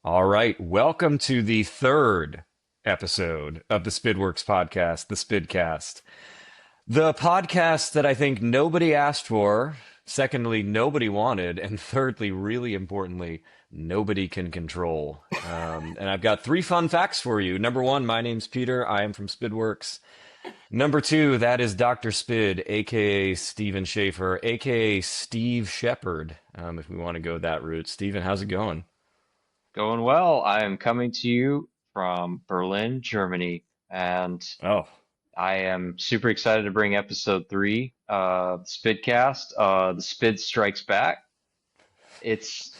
All right. Welcome to the third episode of the Spidworks podcast, the Spidcast. The podcast that I think nobody asked for, secondly, nobody wanted, and thirdly, really importantly, nobody can control. And I've got three fun facts for you. Number one, my name's Peter. I am from Spidworks. Number two, that is Dr. Spid, aka Steven Schaefer, aka Steve Shepard, if we want to go that route. Steven, how's it going? Going well. I am coming to you from Berlin, Germany, and Oh, I am super excited to bring episode three, Spidcast. The Spid Strikes Back. It's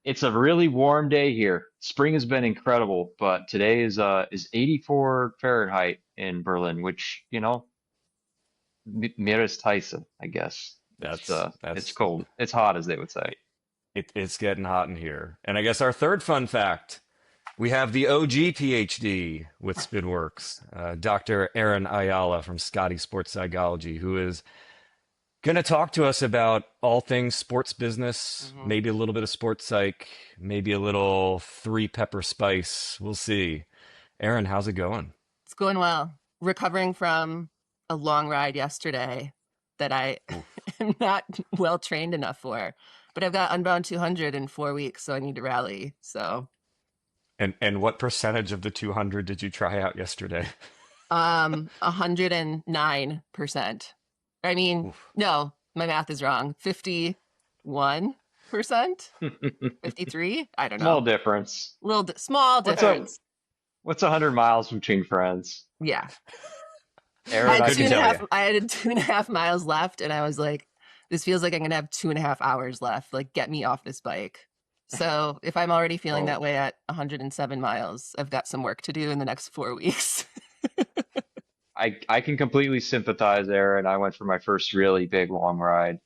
it's a really warm day here. Spring has been incredible, but today is 84 Fahrenheit in Berlin, which mir ist heiße, I guess. It's that's cold. It's hot, as they would say. it's getting hot in here. And I guess our third fun fact, we have the OG PhD with Spidworks, Dr. Erin Ayala from Skadi Sport Psychology, who is going to talk to us about all things sports business, hmm maybe a little bit of sports psych, maybe a little three pepper spice. We'll see. Erin, how's it going? It's going well. Recovering from a long ride yesterday that I am not well trained enough for. But I've got Unbound 200 in 4 weeks, so I need to rally. So, And what percentage of the 200 did you try out yesterday? 109%. I mean, Oof. no, my math is wrong. 51%? 53? I don't Small know. difference. Small What's up? difference. What's 100 miles between friends? Yeah. I Aaron, had I two can and a tell half. you. I had 2.5 miles left, and I was like, "This feels like I'm gonna have 2.5 hours left. Like, get me off this bike." So, if I'm already feeling that Oh, way at 107 miles, I've got some work to do in the next 4 weeks. I can completely sympathize, Aaron. I went for my first really big long ride,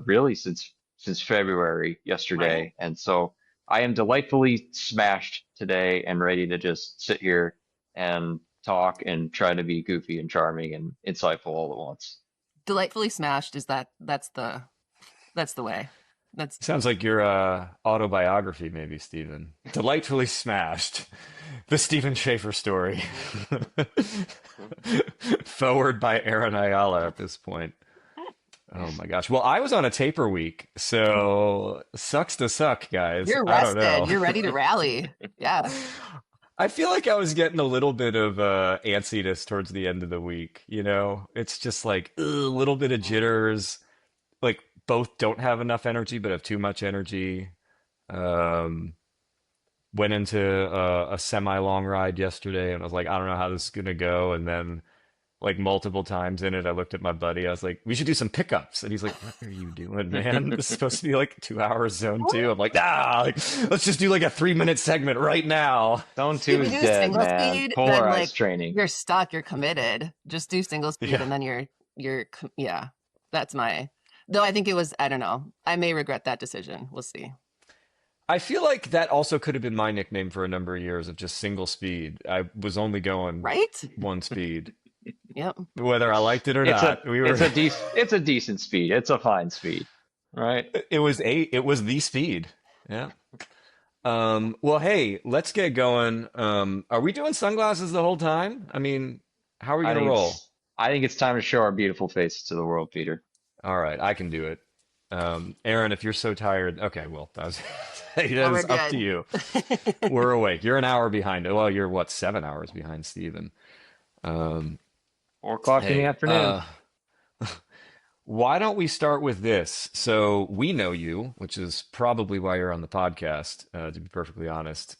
really since February Right? yesterday, and so I am delightfully smashed today and ready to just sit here and talk and try to be goofy and charming and insightful all at once. Delightfully smashed is that's the way. That's Sounds like your autobiography, maybe, Stephen. Delightfully Smashed. The Stephen Schaefer story. Forward by Aaron Ayala at this point. Oh my gosh. Well, I was on a taper week, so sucks to suck, guys. You're I don't rested. know. You're ready to rally. Yeah. I feel like I was getting a little bit of antsiness towards the end of the week, you know? It's just like a little bit of jitters. Like both don't have enough energy, but have too much energy. Um, Went into a semi-long ride yesterday, and I was like, I don't know how this is gonna go. And then, like multiple times in it, I looked at my buddy. I was like, we should do some pickups, and he's like, what are you doing, man? This is supposed to be like 2 hours zone two. I'm like, like let's just do like a 3 minute segment right now. Zone If two you is do dead, single man. speed, then like Polarized training. you're stuck. You're committed. Just do single speed, Yeah. and then yeah. That's my. Though I think it was. I don't know. I may regret that decision. We'll see. I feel like that also could have been my nickname for a number of years of just single speed. I was only going Right? one speed, Yep. whether I liked it or It's a not. We were it's a decent speed. It's a fine speed, right? it was the speed. Yeah. Well, hey, let's get going. Are we doing sunglasses the whole time? I mean, how are we I gonna think roll? it's time to show our beautiful faces to the world, Peter. All right, I can do it. Aaron, if you're so tired, okay, well, that was that Oh, we're is up to good. you. We're awake. You're an hour behind. Well, you're what, 7 hours behind Steven. Um, 4 o'clock in the hey, afternoon. why don't we start with this? So we know you, which is probably why you're on the podcast, to be perfectly honest.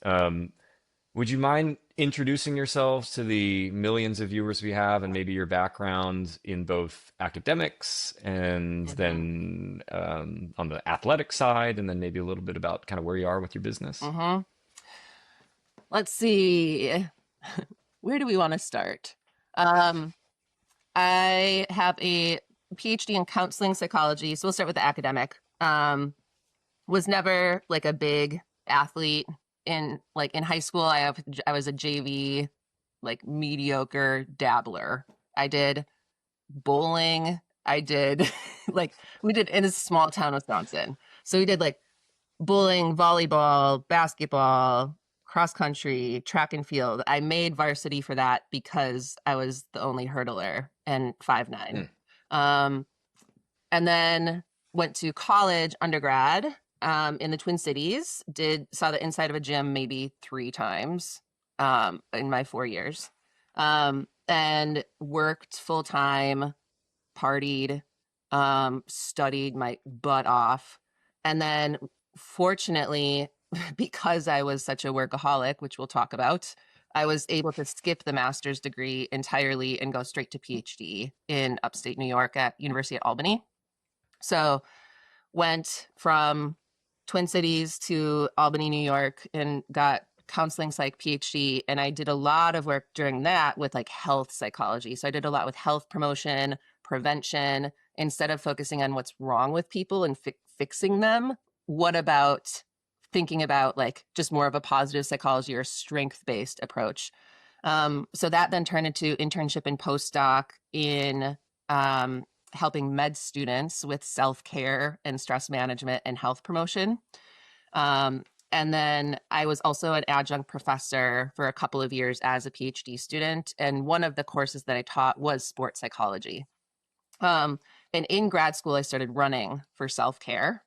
Would you mind introducing yourselves to the millions of viewers we have and maybe your background in both academics and hmm then on the athletic side, and then maybe a little bit about kind of where you are with your business? hmm Let's see. Where do we want to start? Um, I have a PhD in counseling psychology, so we'll start with the academic. Was never like a big athlete in high school. I was a JV like mediocre dabbler. I did bowling. I did like we did in a small town, Wisconsin. So we did like bowling, volleyball, basketball. cross country, track and field. I made varsity for that because I was the only hurdler and 5'9". Mm. Um, and then went to college, undergrad, in the Twin Cities. Saw the inside of a gym maybe 3 times in my 4 years, and worked full time, partied, studied my butt off, and then fortunately, because I was such a workaholic, which we'll talk about, I was able to skip the master's degree entirely and go straight to PhD in upstate New York at University at Albany. So went from Twin Cities to Albany, New York, and got counseling psych PhD. And I did a lot of work during that with like health psychology. So I did a lot with health promotion, prevention, instead of focusing on what's wrong with people and fixing them. What about thinking about like just more of a positive psychology or strength-based approach? So that then turned into internship and postdoc in helping med students with self-care and stress management and health promotion. And then I was also an adjunct professor for a couple of years as a PhD student. And one of the courses that I taught was sports psychology. And in grad school, I started running for self-care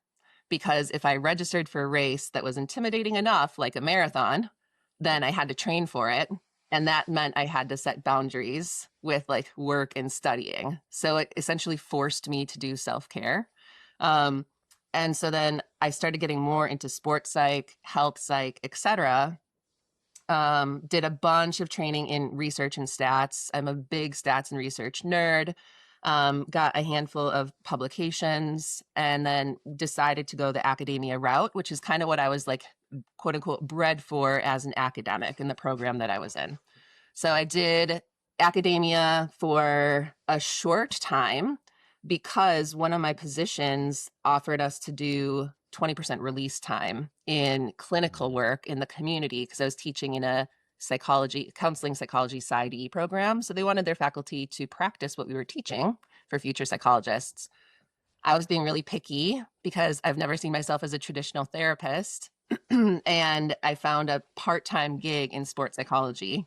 because if I registered for a race that was intimidating enough, like a marathon, then I had to train for it. And that meant I had to set boundaries with like work and studying. So it essentially forced me to do self-care. And so then I started getting more into sports psych, health psych, etc. Did a bunch of training in research and stats. I'm a big stats and research nerd. Got a handful of publications and then decided to go the academia route, which is kind of what I was like, quote unquote, bred for as an academic in the program that I was in. So I did academia for a short time because one of my positions offered us to do 20% release time in clinical work in the community because I was teaching in a counseling psychology PsyD program. So they wanted their faculty to practice what we were teaching for future psychologists. I was being really picky because I've never seen myself as a traditional therapist. And I found a part-time gig in sports psychology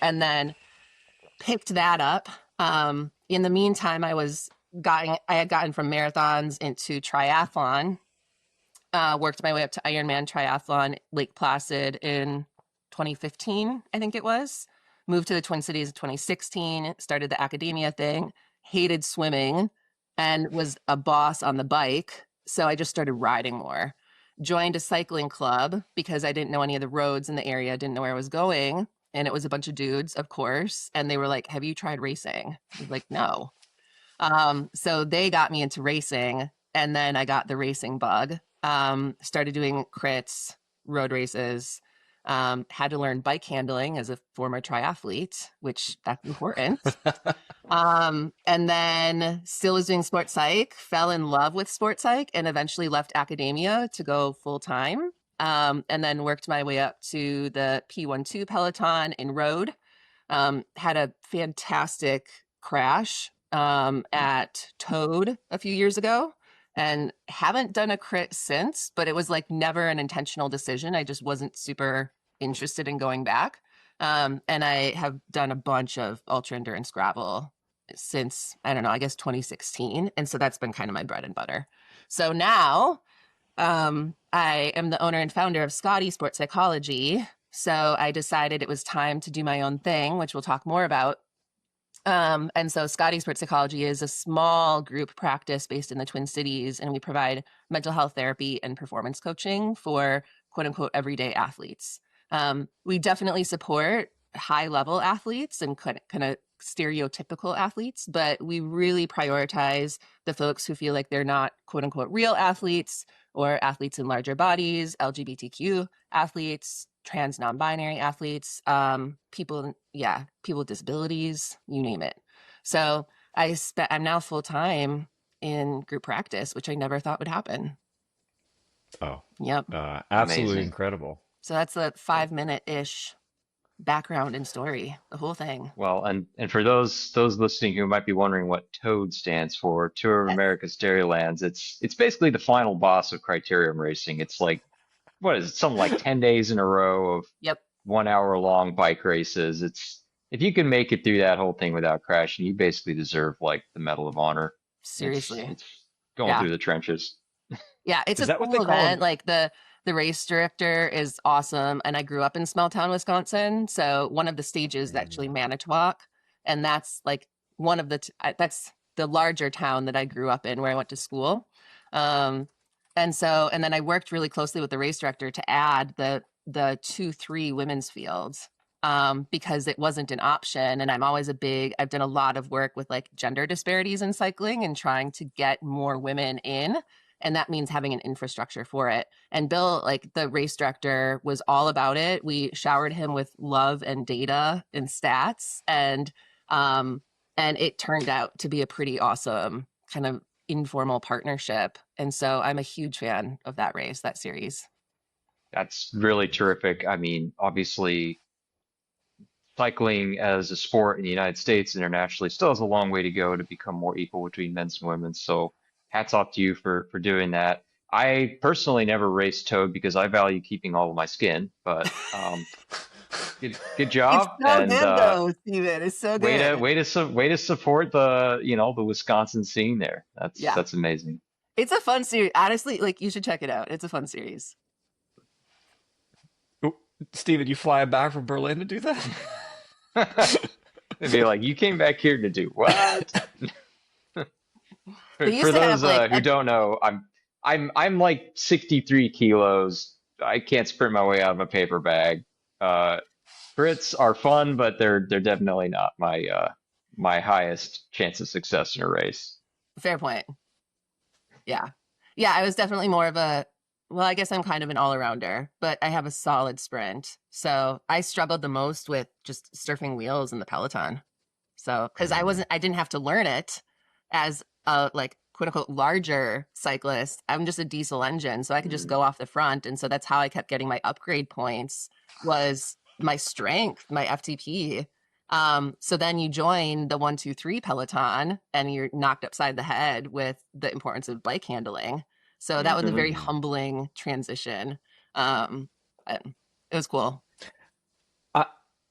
and then picked that up. In the meantime, I had gotten from marathons into triathlon, worked my way up to Ironman triathlon, Lake Placid in 2015, I think it was. Moved to the Twin Cities in 2016, started the academia thing, hated swimming, and was a boss on the bike. So I just started riding more. Joined a cycling club because I didn't know any of the roads in the area, didn't know where I was going. And it was a bunch of dudes, of course. And they were like, have you tried racing? I was like, no. So they got me into racing. And then I got the racing bug. Started doing crits, road races, had to learn bike handling as a former triathlete, which that's important. And then still was doing sports psych, fell in love with sports psych, and eventually left academia to go full time. And then worked my way up to the P12 Peloton in road. Had a fantastic crash at Toad a few years ago and haven't done a crit since, but it was like never an intentional decision. I just wasn't super interested in going back. And I have done a bunch of ultra endurance gravel since, I don't know, I guess 2016. And so that's been kind of my bread and butter. So now I am the owner and founder of Skadi Sport Psychology. So I decided it was time to do my own thing, which we'll talk more about. And so Skadi Sport Psychology is a small group practice based in the Twin Cities, and we provide mental health therapy and performance coaching for quote unquote everyday athletes. We definitely support high level athletes and kind of stereotypical athletes, but we really prioritize the folks who feel like they're not quote unquote real athletes or athletes in larger bodies, LGBTQ athletes, trans non-binary athletes, people with disabilities, you name it. So I'm now full time in group practice, which I never thought would happen. Oh, Yep. absolutely Amazing. incredible. So that's a 5-minute-ish background and story, the whole thing. Well, and for those listening who might be wondering what TOAD stands for, Tour of America's Dairylands, it's basically the final boss of criterium racing. It's like what is it, something like 10 days in a row of Yep. 1 hour long bike races. It's if you can make it through that whole thing without crashing, you basically deserve like the Medal of Honor. Seriously. It's going Yeah. through the trenches. Yeah, it's Is a that what they cool call event. Like the race director is awesome, and I grew up in small town Wisconsin, so one of the stages is actually Manitowoc, and that's like one of that's the larger town that I grew up in where I went to school. Um, and then I worked really closely with the race director to add the 2-3 women's fields because it wasn't an option. And I've done a lot of work with like gender disparities in cycling and trying to get more women in. And that means having an infrastructure for it. And Bill, like the race director, was all about it. We showered him with love and data and stats, and it turned out to be a pretty awesome kind of informal partnership. And so I'm a huge fan of that race, that series. That's really terrific. I mean, obviously, cycling as a sport in the United States internationally still has a long way to go to become more equal between men's and women's. So hats off to you for doing that. I personally never raced toad because I value keeping all of my skin, but good It's job so and good though, Steven. It's so good. way to support the the Wisconsin scene there. Yeah. That's amazing. It's a fun series. Honestly, like you should check it out. It's a fun series. Oh, Steven, you fly back from Berlin to do that? It'd be like, you came back here to do what? They used For to have those like who don't know, I'm like 63 kilos. I can't sprint my way out of a paper bag. Sprints are fun, but they're definitely not my highest chance of success in a race. fair point. Yeah. Yeah, I was definitely more of well, I guess I'm kind of an all-arounder, but I have a solid sprint. So I struggled the most with just surfing wheels in the Peloton. So, because I didn't have to learn it as a like quote unquote larger cyclist. I'm just a diesel engine, so I could just go off the front. And so that's how I kept getting my upgrade points was my strength, my FTP. So then you join the 1-2-3 Peloton and you're knocked upside the head with the importance of bike handling. So that was a very humbling transition. It was cool. I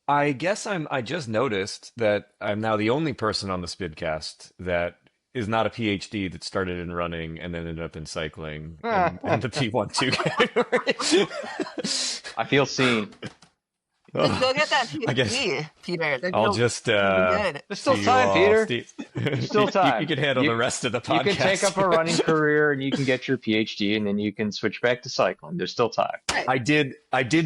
I guess I just noticed that I'm now the only person on the Spidcast that is not a PhD that started in running and then ended up in cycling and the P12 category. I feel seen. Just go Oh, get that I guess PhD, Peter. They're I'll gonna just be good. There's still see you time, all. Peter. Steve, There's still you time. can handle the rest of the You can take up a running podcast. career and you can get your PhD and then you can switch back to cycling. There's still time. Right. I did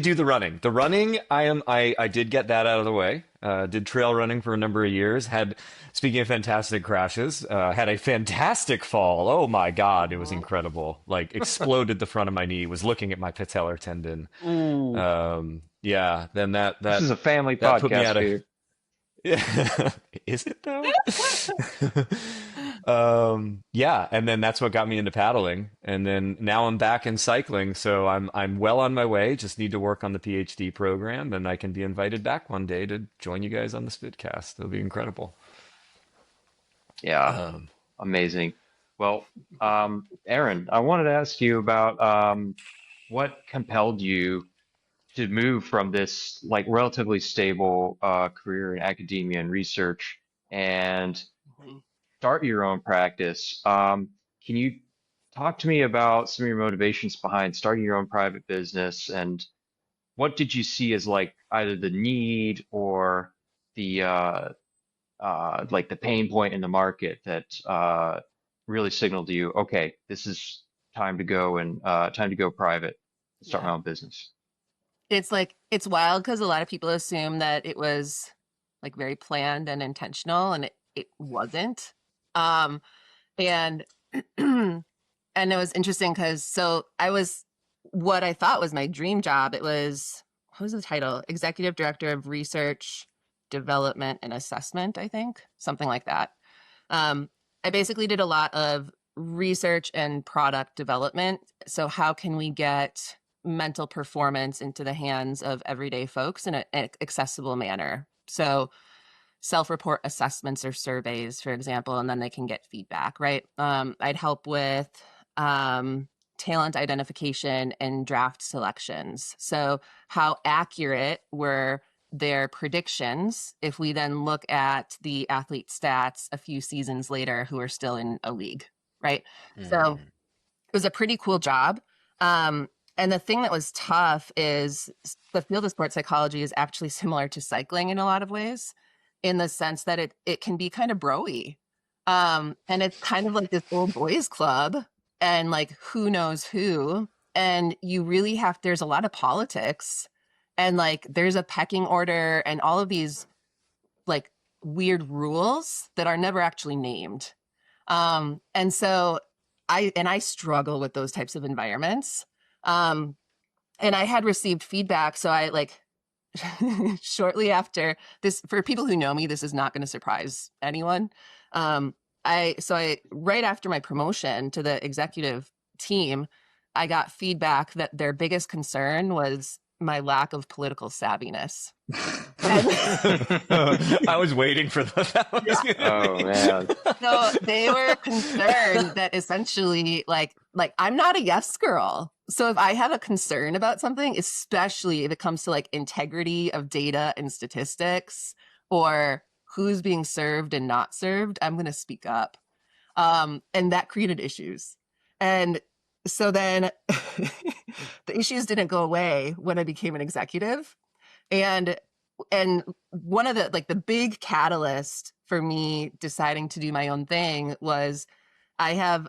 do the running. The running I did get that out of the way. Did trail running for a number of years. Speaking of fantastic crashes, had a fantastic fall. Oh my God, it was incredible. Like exploded the front of my knee. Was looking at my patellar tendon. Ooh, Yeah, then this is a family that put me podcast, out of. Peter. Is it though? Yeah, and then that's what got me into paddling, and then now I'm back in cycling, so I'm well on my way. Just need to work on the PhD program, and I can be invited back one day to join you guys on the Spidcast. It'll be incredible. Yeah, Um, amazing. Well, Erin, I wanted to ask you about what compelled you to move from this like relatively stable career in academia and research and Mhm. start your own practice. Can you talk to me about some of your motivations behind starting your own private business and what did you see as like either the need or the like the pain point in the market that really signaled to you, okay, this is time to go and time to go private, start my Yeah. own business. It's like it's wild because a lot of people assume that it was like very planned and intentional, and it wasn't. Um, and and it was interesting because so I was what I thought was my dream job. It was what was the title? Executive Director of Research, Development, and Assessment, I think, something like that. Um, I basically did a lot of research and product development. So how can we get mental performance into the hands of everyday folks in an accessible manner? So self-report assessments or surveys, for example, and then they can get feedback, right? I'd help with talent identification and draft selections. So how accurate were their predictions if we then look at the athlete stats a few seasons later who are still in a league, right? So Mm. it was a pretty cool job. And the thing that was tough is the field of sports psychology is actually similar to cycling in a lot of ways, in the sense that it can be kind of broy. And it's kind of like this old boys club and like who knows who. And you really have, there's a lot of politics and like there's a pecking order and all of these like weird rules that are never actually named. And so I struggle with those types of environments. Um, and I had received feedback. So I like shortly after this, for people who know me, this is not going to surprise anyone. I right after my promotion to the executive team, I got feedback that their biggest concern was my lack of political savviness. I was waiting for that. Oh man. So they were concerned that essentially like I'm not a yes girl. So if I have a concern about something, especially if it comes to like integrity of data and statistics or who's being served and not served, I'm going to speak up. And that created issues. And so then the issues didn't go away when I became an executive. And one of the like the big catalyst for me deciding to do my own thing was I have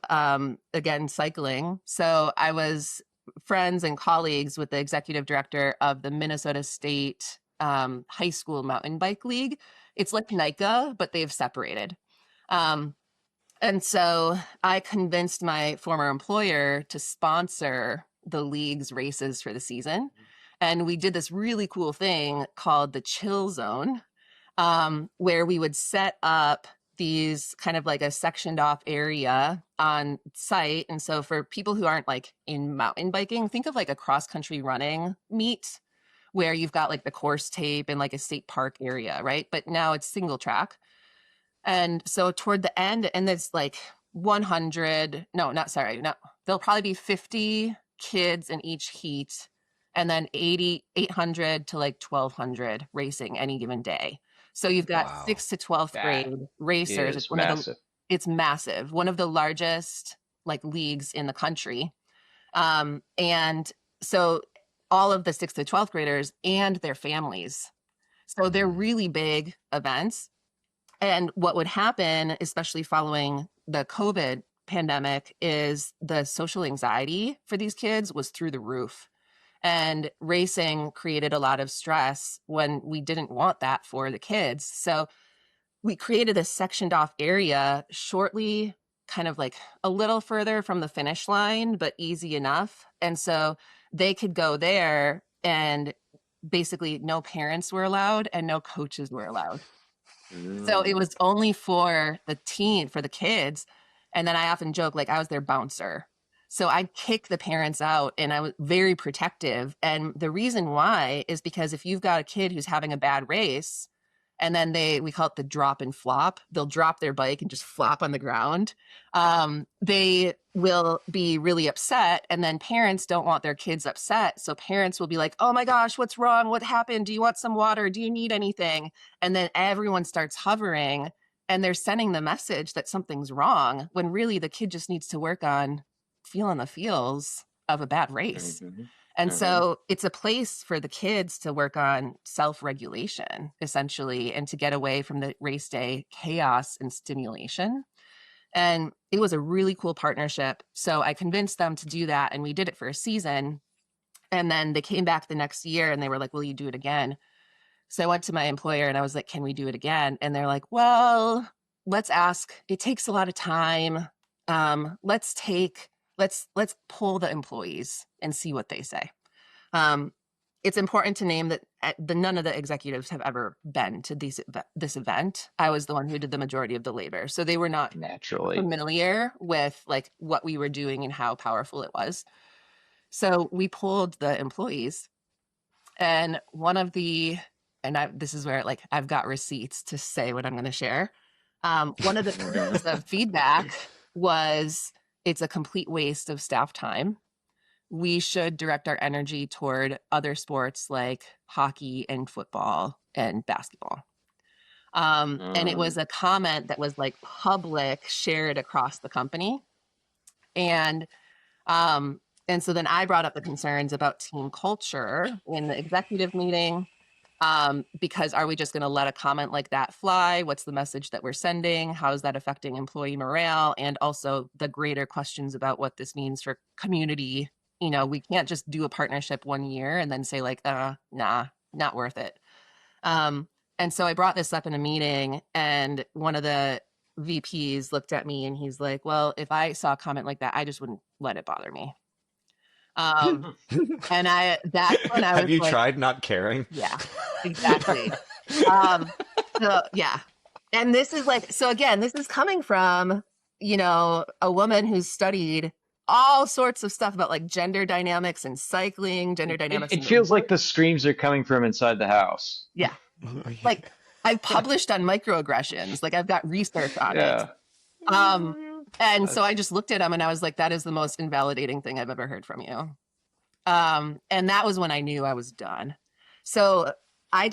again cycling. So I was friends and colleagues with the executive director of the Minnesota State High School Mountain Bike League. It's like NICA, but they've separated. And so I convinced my former employer to sponsor the league's races for the season. And we did this really cool thing called the chill zone, where we would set up these kind of like a sectioned off area on site. And so for people who aren't like in mountain biking, think of like a cross country running meet where you've got like the course tape and like a state park area, right? But now it's single track. And so toward the end, and there's like 100, no, not sorry, no, there'll probably be 50 kids in each heat and then 800 to like 1200 racing any given day. So you've got Wow. 6th to 12th That grade racers. is It's massive. it's massive, one of the largest like leagues in the country. And so all of the 6th to 12th graders and their families. So they're Mm. really big events. And what would happen, especially following the COVID pandemic, is the social anxiety for these kids was through the roof. And racing created a lot of stress when we didn't want that for the kids. So we created a sectioned off area shortly, kind of like a little further from the finish line, but easy enough. And so they could go there and basically no parents were allowed and no coaches were allowed. So it Mm. was only for the teen, for the kids. And then I often joke, like I was their bouncer. So I'd kick the parents out and I was very protective. And the reason why is because if you've got a kid who's having a bad race and then we call it the drop and flop, they'll drop their bike and just flop on the ground. They will be really upset. And then parents don't want their kids upset. So parents will be like, oh my gosh, what's wrong? What happened? Do you want some water? Do you need anything? And then everyone starts hovering and they're sending the message that something's wrong when really the kid just needs to work on feeling the feels of a bad race. Mhm. And Mhm. so it's a place for the kids to work on self-regulation, essentially, and to get away from the race day chaos and stimulation. And it was a really cool partnership. So I convinced them to do that. And we did it for a season. And then they came back the next year and they were like, will you do it again? So I went to my employer and I was like, can we do it again? And they're like, well, let's ask. It takes a lot of time. Let's pull the employees and see what they say. It's important to name that none of the executives have ever been to this event. I was the one who did the majority of the labor. So they were not Naturally. familiar with like what we were doing and how powerful it was. So we pulled the employees and this is where like I've got receipts to say what I'm going to share. One of the pieces of feedback was it's a complete waste of staff time. We should direct our energy toward other sports like hockey and football and basketball. And it was Mm. a comment that was like public, shared across the company. And um, and so then I brought up the concerns about team culture in the executive meeting. Because are we just going to let a comment like that fly? What's the message that we're sending? How is that affecting employee morale? And also the greater questions about what this means for community. We can't just do a partnership 1 year and then say like, nah, not worth it. And so I brought this up in a meeting, and one of the VPs looked at me and he's like, well, if I saw a comment like that, I just wouldn't let it bother me. Um, and that's when I Have was you like, tried not caring? yeah, exactly. Um, so yeah. And this is like, so again, this is coming from, a woman who's studied all sorts of stuff about like gender dynamics and cycling, gender It, dynamics in it the feels like work. the screams are coming from inside the house. Yeah. Like I've published on microaggressions, like I've got research on it. Yeah. And so I That's just looked at him and I was like, that is the most invalidating thing I've ever heard from you. And that was when I knew I was done. So but I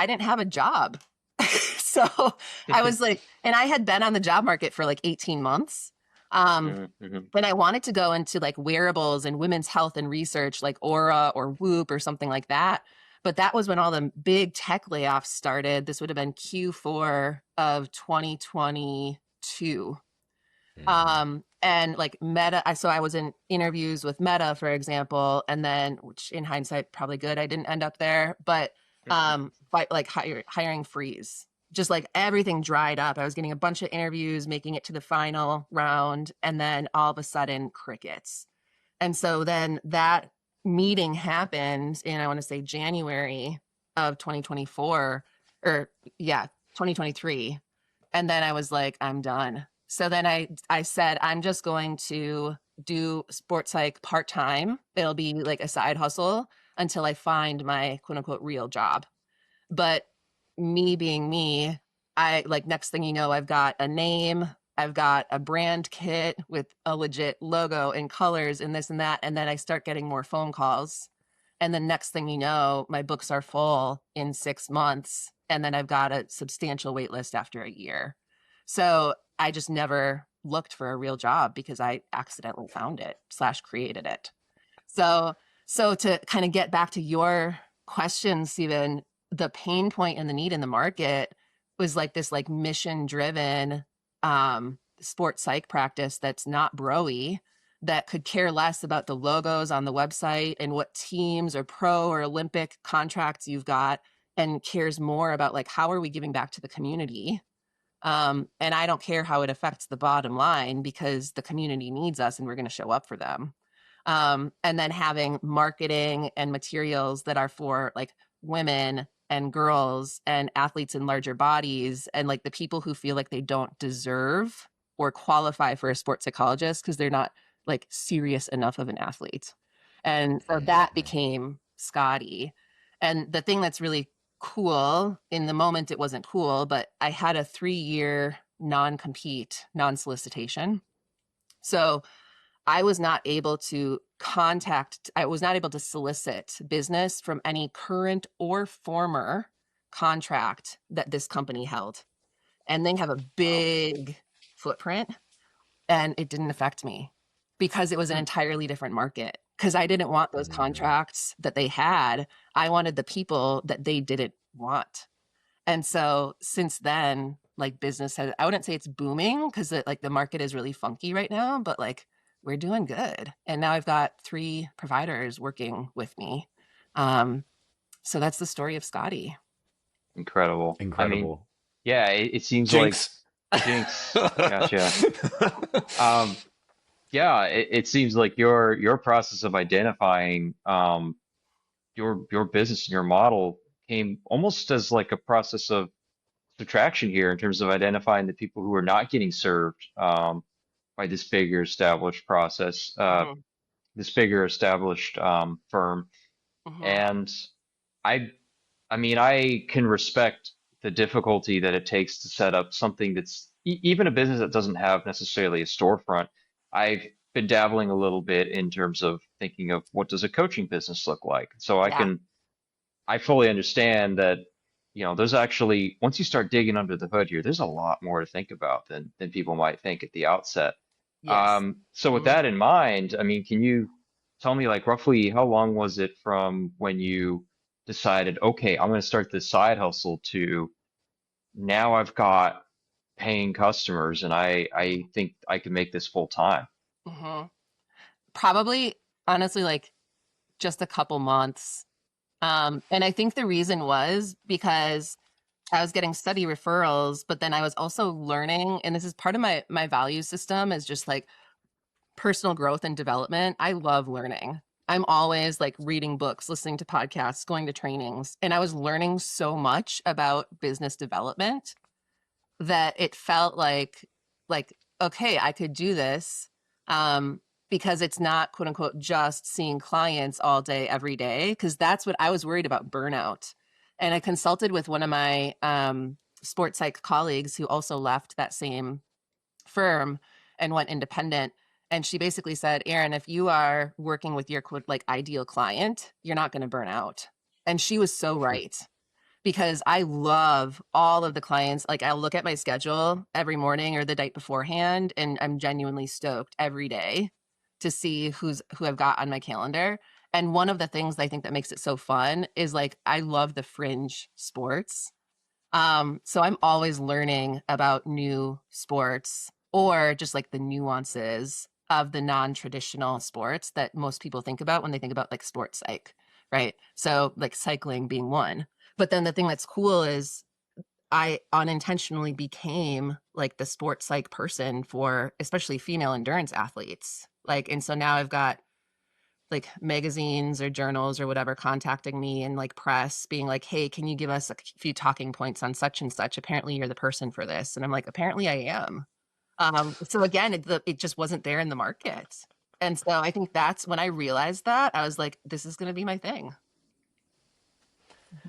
didn't have a job. So I was like, and I had been on the job market for like 18 months. Mhm. And I wanted to go into like wearables and women's health and research, like Aura or Whoop or something like that. But that was when all the big tech layoffs started. This would have been Q4 of 2022. And like Meta, so I was in interviews with Meta, for example, and then, which in hindsight, probably good, I didn't end up there, but like hiring freeze, just like everything dried up. I was getting a bunch of interviews, making it to the final round, and then all of a sudden, crickets. And so then that meeting happened in, I want to say, January of 2024, or yeah, 2023. And then I was like, I'm done. So then I said, I'm just going to do sports psych part-time. It'll be like a side hustle until I find my quote unquote real job. But me being me, I like next thing you know, I've got a name, I've got a brand kit with a legit logo and colors and this and that. And then I start getting more phone calls. And the next thing you know, my books are full in 6 months. And then I've got a substantial wait list after a year. So I just never looked for a real job because I accidentally found it / created it. So to kind of get back to your question, Stephen, the pain point and the need in the market was like this like mission driven sports psych practice that's not broy, that could care less about the logos on the website and what teams or pro or Olympic contracts you've got, and cares more about like how are we giving back to the community. And I don't care how it affects the bottom line because the community needs us and we're going to show up for them. And then having marketing and materials that are for like women and girls and athletes in larger bodies and like the people who feel like they don't deserve or qualify for a sports psychologist because they're not like serious enough of an athlete. And so that became Skadi. And the thing that's really cool, in the moment it wasn't cool, but I had a 3-year non-compete, non-solicitation. So I was not able to solicit business from any current or former contract that this company held. And they have a Wow. big footprint, and it didn't affect me because it was an Hmm. entirely different market. Because I didn't want those contracts that they had. I wanted the people that they didn't want. And so since then, like business has, I wouldn't say it's booming because like the market is really funky right now, but like we're doing good. And now I've got 3 providers working with me. So that's the story of Skadi. Incredible. I mean, Incredible. yeah, it seems like Jinx. Jinx. Gotcha. Um, yeah, it seems like your process of identifying your business and your model came almost as like a process of subtraction here in terms of identifying the people who are not getting served by this bigger established process, Mm-hmm. this bigger established firm. Mm-hmm. And I I mean, I can respect the difficulty that it takes to set up something that's even a business that doesn't have necessarily a storefront. I've been dabbling a little bit in terms of thinking of what does a coaching business look like. So Yeah. I fully understand that, there's actually, once you start digging under the hood here, there's a lot more to think about than people might think at the outset. Yes. So with Mhm. that in mind, I mean, can you tell me like roughly how long was it from when you decided, okay, I'm going to start this side hustle to now I've got paying customers and I think I can make this full time. Mhm. Probably, honestly, like just a couple months. And I think the reason was because I was getting study referrals, but then I was also learning, and this is part of my value system is just like personal growth and development. I love learning. I'm always like reading books, listening to podcasts, going to trainings, and I was learning so much about business development that it felt like okay, I could do this um because it's not quote unquote just seeing clients all day every day, because that's what I was worried about, burnout. And I consulted with one of my sports psych colleagues who also left that same firm and went independent. And she basically said, Erin, if you are working with your quote like ideal client, you're not going to burn out. And she was so right, because I love all of the clients. Like I'll look at my schedule every morning or the night beforehand, and I'm genuinely stoked every day to see who I've got on my calendar. And one of the things I think that makes it so fun is like I love the fringe sports. So I'm always learning about new sports or just like the nuances of the non-traditional sports that most people think about when they think about like sports psych, right? So like cycling being one. But then the thing that's cool is I unintentionally became like the sports psych person for especially female endurance athletes. Like, and so now I've got like magazines or journals or whatever contacting me, and like press being like, hey, can you give us a few talking points on such and such? Apparently you're the person for this. And I'm like, apparently I am. So again, it just wasn't there in the market. And so I think that's when I realized that I was like, this is going to be my thing.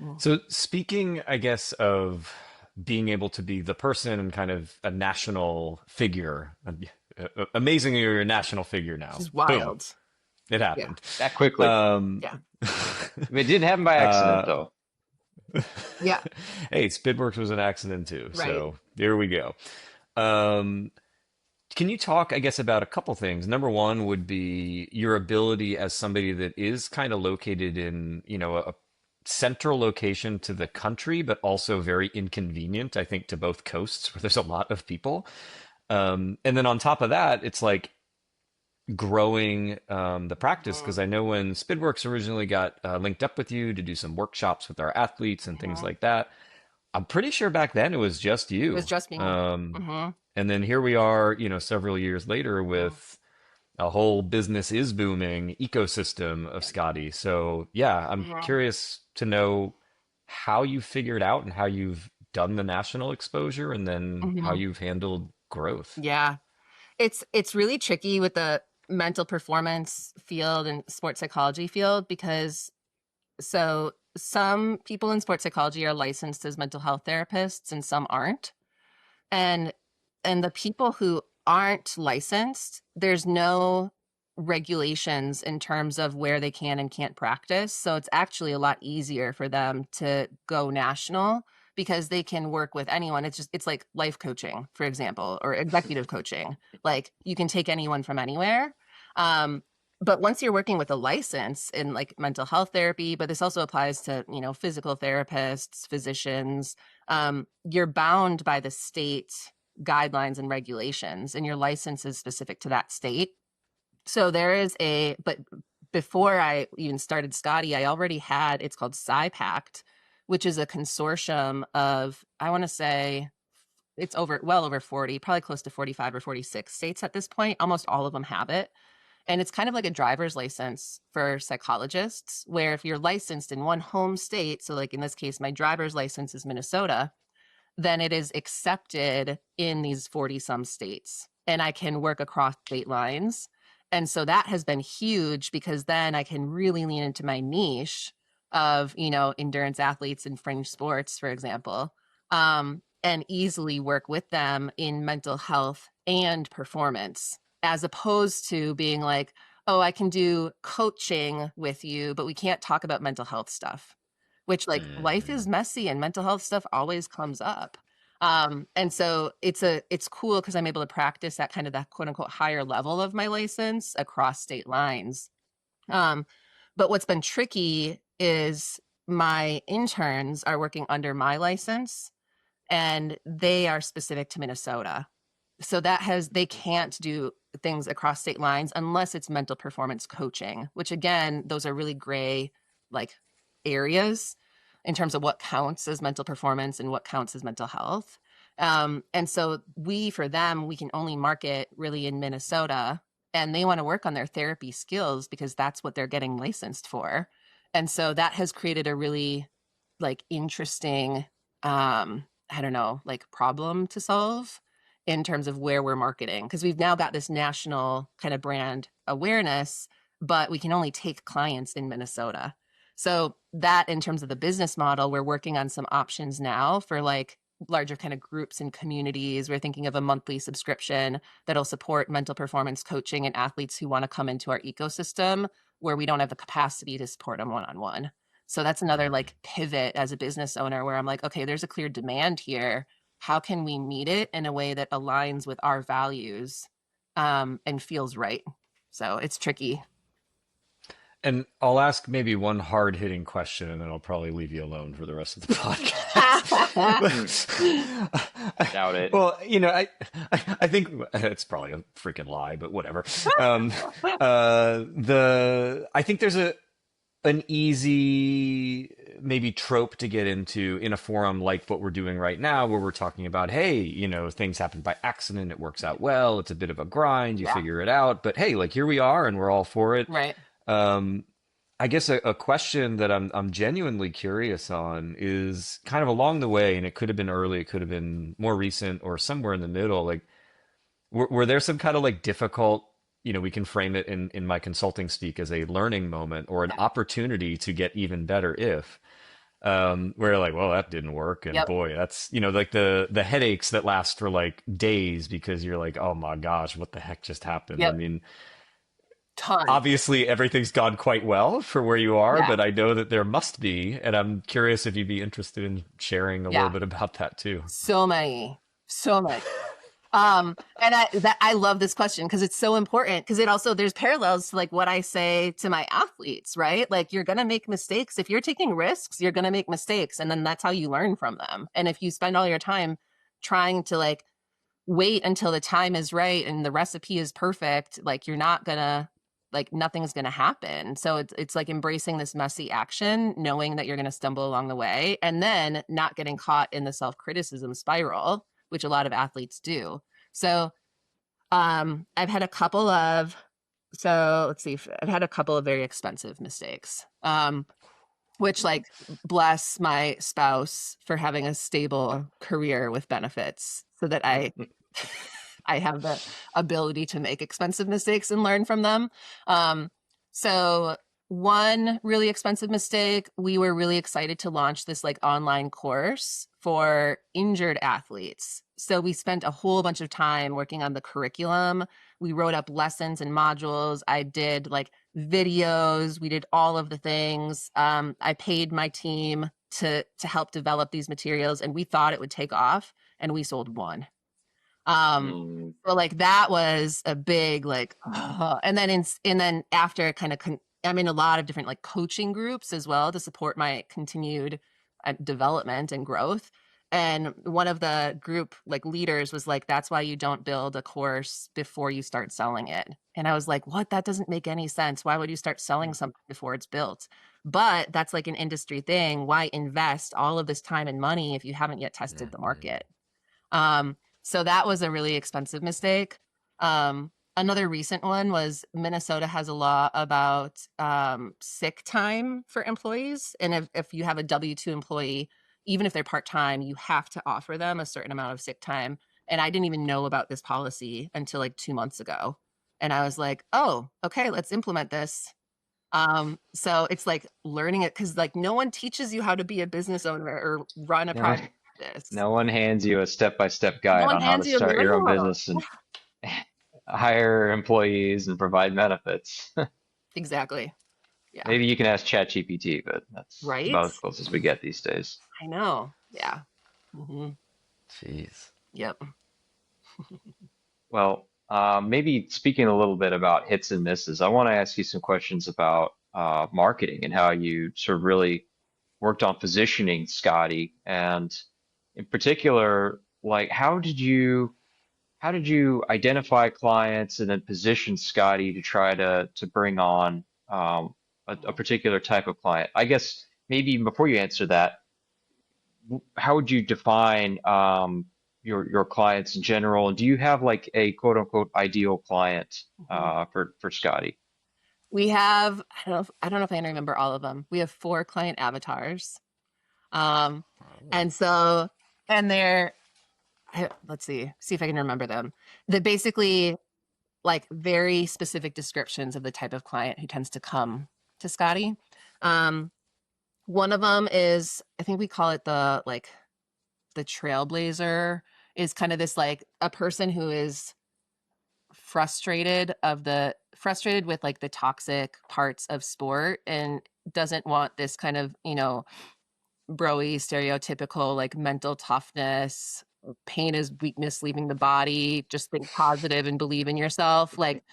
Mhm. So speaking, I guess, of being able to be the person and kind of a national figure, amazingly, you're a national figure This now. is Boom, wild. it Yeah. happened. That quickly. Um, Yeah. It didn't happen by accident uh, though. Yeah. hey, Spidworks was an accident too, Right. so there we go. Um, can you talk, I guess, about a couple things? Number one would be your ability as somebody that is kind of located in, a central location to the country, but also very inconvenient, I think, to both coasts where there's a lot of people. And then on top of that, it's like growing the practice, because Mhm. I know when Spidworks originally got linked up with you to do some workshops with our athletes and things Mhm. like that, I'm pretty sure back then it was just It was you. just me. Hmm. And then here we are, several years later with a whole business is booming ecosystem of Scotty. So yeah, I'm Hmm. curious to know how you figured out and how you've done the national exposure and then how Hmm. you've handled growth. Yeah. It's really tricky with the mental performance field and sports psychology field, because so some people in sports psychology are licensed as mental health therapists and some aren't. And the people who aren't licensed, there's no regulations in terms of where they can and can't practice. So it's actually a lot easier for them to go national because they can work with anyone. It's like life coaching, for example, or executive coaching. Like you can take anyone from anywhere. Um, but once you're working with a license in like mental health therapy, but this also applies to, physical therapists, physicians, you're bound by the state guidelines and regulations, and your license is specific to that state. So but before I even started Scotty, I already had, it's called SciPact, which is a consortium of, I want to say, it's well over 40, probably close to 45 or 46 states at this point. Almost all of them have it. And it's kind of like a driver's license for psychologists, where if you're licensed in one home state, so like in this case, my driver's license is Minnesota, then it is accepted in these 40 some states, and I can work across state lines. And so that has been huge, because then I can really lean into my niche of, endurance athletes and fringe sports, for example, and easily work with them in mental health and performance. as opposed to being like, oh, I can do coaching with you, but we can't talk about mental health stuff, which like life is Mhm. messy and mental health stuff always comes up. And so it's cool because I'm able to practice that kind of that quote unquote higher level of my license across state lines. But what's been tricky is my interns are working under my license and they are specific to Minnesota. So they can't do things across state lines unless it's mental performance coaching, which again, those are really gray like areas in terms of what counts as mental performance and what counts as mental health. And so for them, we can only market really in Minnesota, and they want to work on their therapy skills because that's what they're getting licensed for. And so that has created a really like interesting, I don't know, like problem to solve in terms of where we're marketing, because we've now got this national kind of brand awareness, but we can only take clients in Minnesota. So that in terms of the business model, we're working on some options now for like larger kind of groups and communities. We're thinking of a monthly subscription that'll support mental performance coaching and athletes who want to come into our ecosystem where we don't have the capacity to support them one-on-one. So that's another like pivot as a business owner where I'm like, okay, there's a clear demand here. How can we meet it in a way that aligns with our values and feels right? So it's tricky. And I'll ask maybe one hard hitting question and then I'll probably leave you alone for the rest of the podcast. Doubt it. Well, I think it's probably a freaking lie, but whatever. I think there's an easy maybe trope to get into in a forum like what we're doing right now, where we're talking about, hey, things happen by accident, it works out well, it's a bit of a grind, you Yeah. figure it out, but hey, like here we are and we're all for it. Right. Um, I guess a question that I'm genuinely curious on is kind of along the way, and it could have been early, it could have been more recent, or somewhere in the middle. Like, were there some kind of like difficult, we can frame it in my consulting speak as a learning moment or an Yeah. opportunity to get even better if, where you're like, well, that didn't work, and Yep. boy, that's like the headaches that last for like days because you're like, oh my gosh, what the heck just happened? I Yep. mean, Ton. obviously everything's gone quite well for where you are, Yeah. but I know that there must be, and I'm curious if you'd be interested in sharing a little Yeah. bit about that too. So many. So many. And I love this question because it's so important, because it also there's parallels to like what I say to my athletes, right? Like you're gonna make mistakes. If you're taking risks, you're gonna make mistakes. And then that's how you learn from them. And if you spend all your time trying to like wait until the time is right and the recipe is perfect, like you're not gonna like nothing's gonna happen. So it's like embracing this messy action, knowing that you're gonna stumble along the way, and then not getting caught in the self-criticism spiral, which a lot of athletes do. So I've had a couple of let's see, I've had a couple of very expensive mistakes. Which like bless my spouse for having a stable career with benefits so that I have the ability to make expensive mistakes and learn from them. So one really expensive mistake, we were really excited to launch this like online course for injured athletes. So we spent a whole bunch of time working on the curriculum. We wrote up lessons and modules. I did like videos. We did all of the things. I paid my team to help develop these materials, and we thought it would take off, and we sold one. Mm. So like that was a big like, and then after kind of I'm in a lot of different like coaching groups as well to support my continued development and growth. And one of the group like leaders was like, that's why you don't build a course before you start selling it. And I was like, what? That doesn't make any sense. Why would you start selling something before it's built? But that's like an industry thing. Why invest all of this time and money if you haven't yet tested the market? So that was a really expensive mistake. Another recent one was Minnesota has a law about sick time for employees. And if you have a W-2 employee, even if they're part-time, you have to offer them a certain amount of sick time. And I didn't even know about this policy until like 2 months ago. And I was like, oh, okay, let's implement this. So it's like learning it, because like no one teaches you how to be a business owner or run a No one, private business. no one hands you a step-by-step No guide one on how to hands you a start your own manual. business, and hire employees and provide benefits. Exactly. Yeah. Maybe you can ask ChatGPT, but that's Right? about as close as we get these days. I know. Yeah. Hmm. Jeez. Yep. Well, maybe speaking a little bit about hits and misses, I want to ask you some questions about marketing and how you sort of really worked on positioning Scotty, and in particular, like how did you identify clients and then position Scotty to try to bring on a particular type of client? I guess maybe before you answer that, how would you define your clients in general? And do you have like a quote unquote ideal client Mhm. for Scotty? We have, I don't know if I can remember all of them. We have 4 client avatars. Um, and so, and they're, let's see if I can remember them. They're basically like very specific descriptions of the type of client who tends to come to Scotty. Um, one of them is, I think we call it the trailblazer, is kind of this like a person who is frustrated with like the toxic parts of sport and doesn't want this kind of, broy stereotypical like mental toughness, pain is weakness leaving the body, just think positive and believe in yourself. Like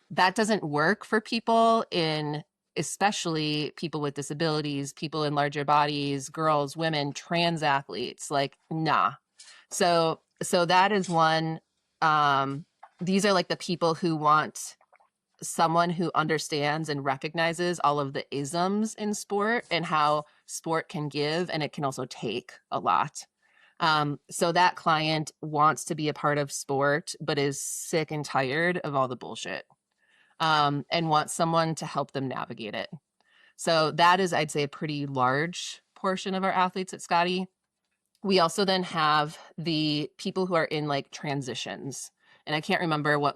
that doesn't work for people in, especially people with disabilities, people in larger bodies, girls, women, trans athletes. Like, nah. So that is one. um these are like the people who want someone who understands and recognizes all of the isms in sport and how sport can give and it can also take a lot. So that client wants to be a part of sport, but is sick and tired of all the bullshit, and wants someone to help them navigate it. So that is, I'd say, a pretty large portion of our athletes at Scotty. We also then have the people who are in like transitions. And I can't remember what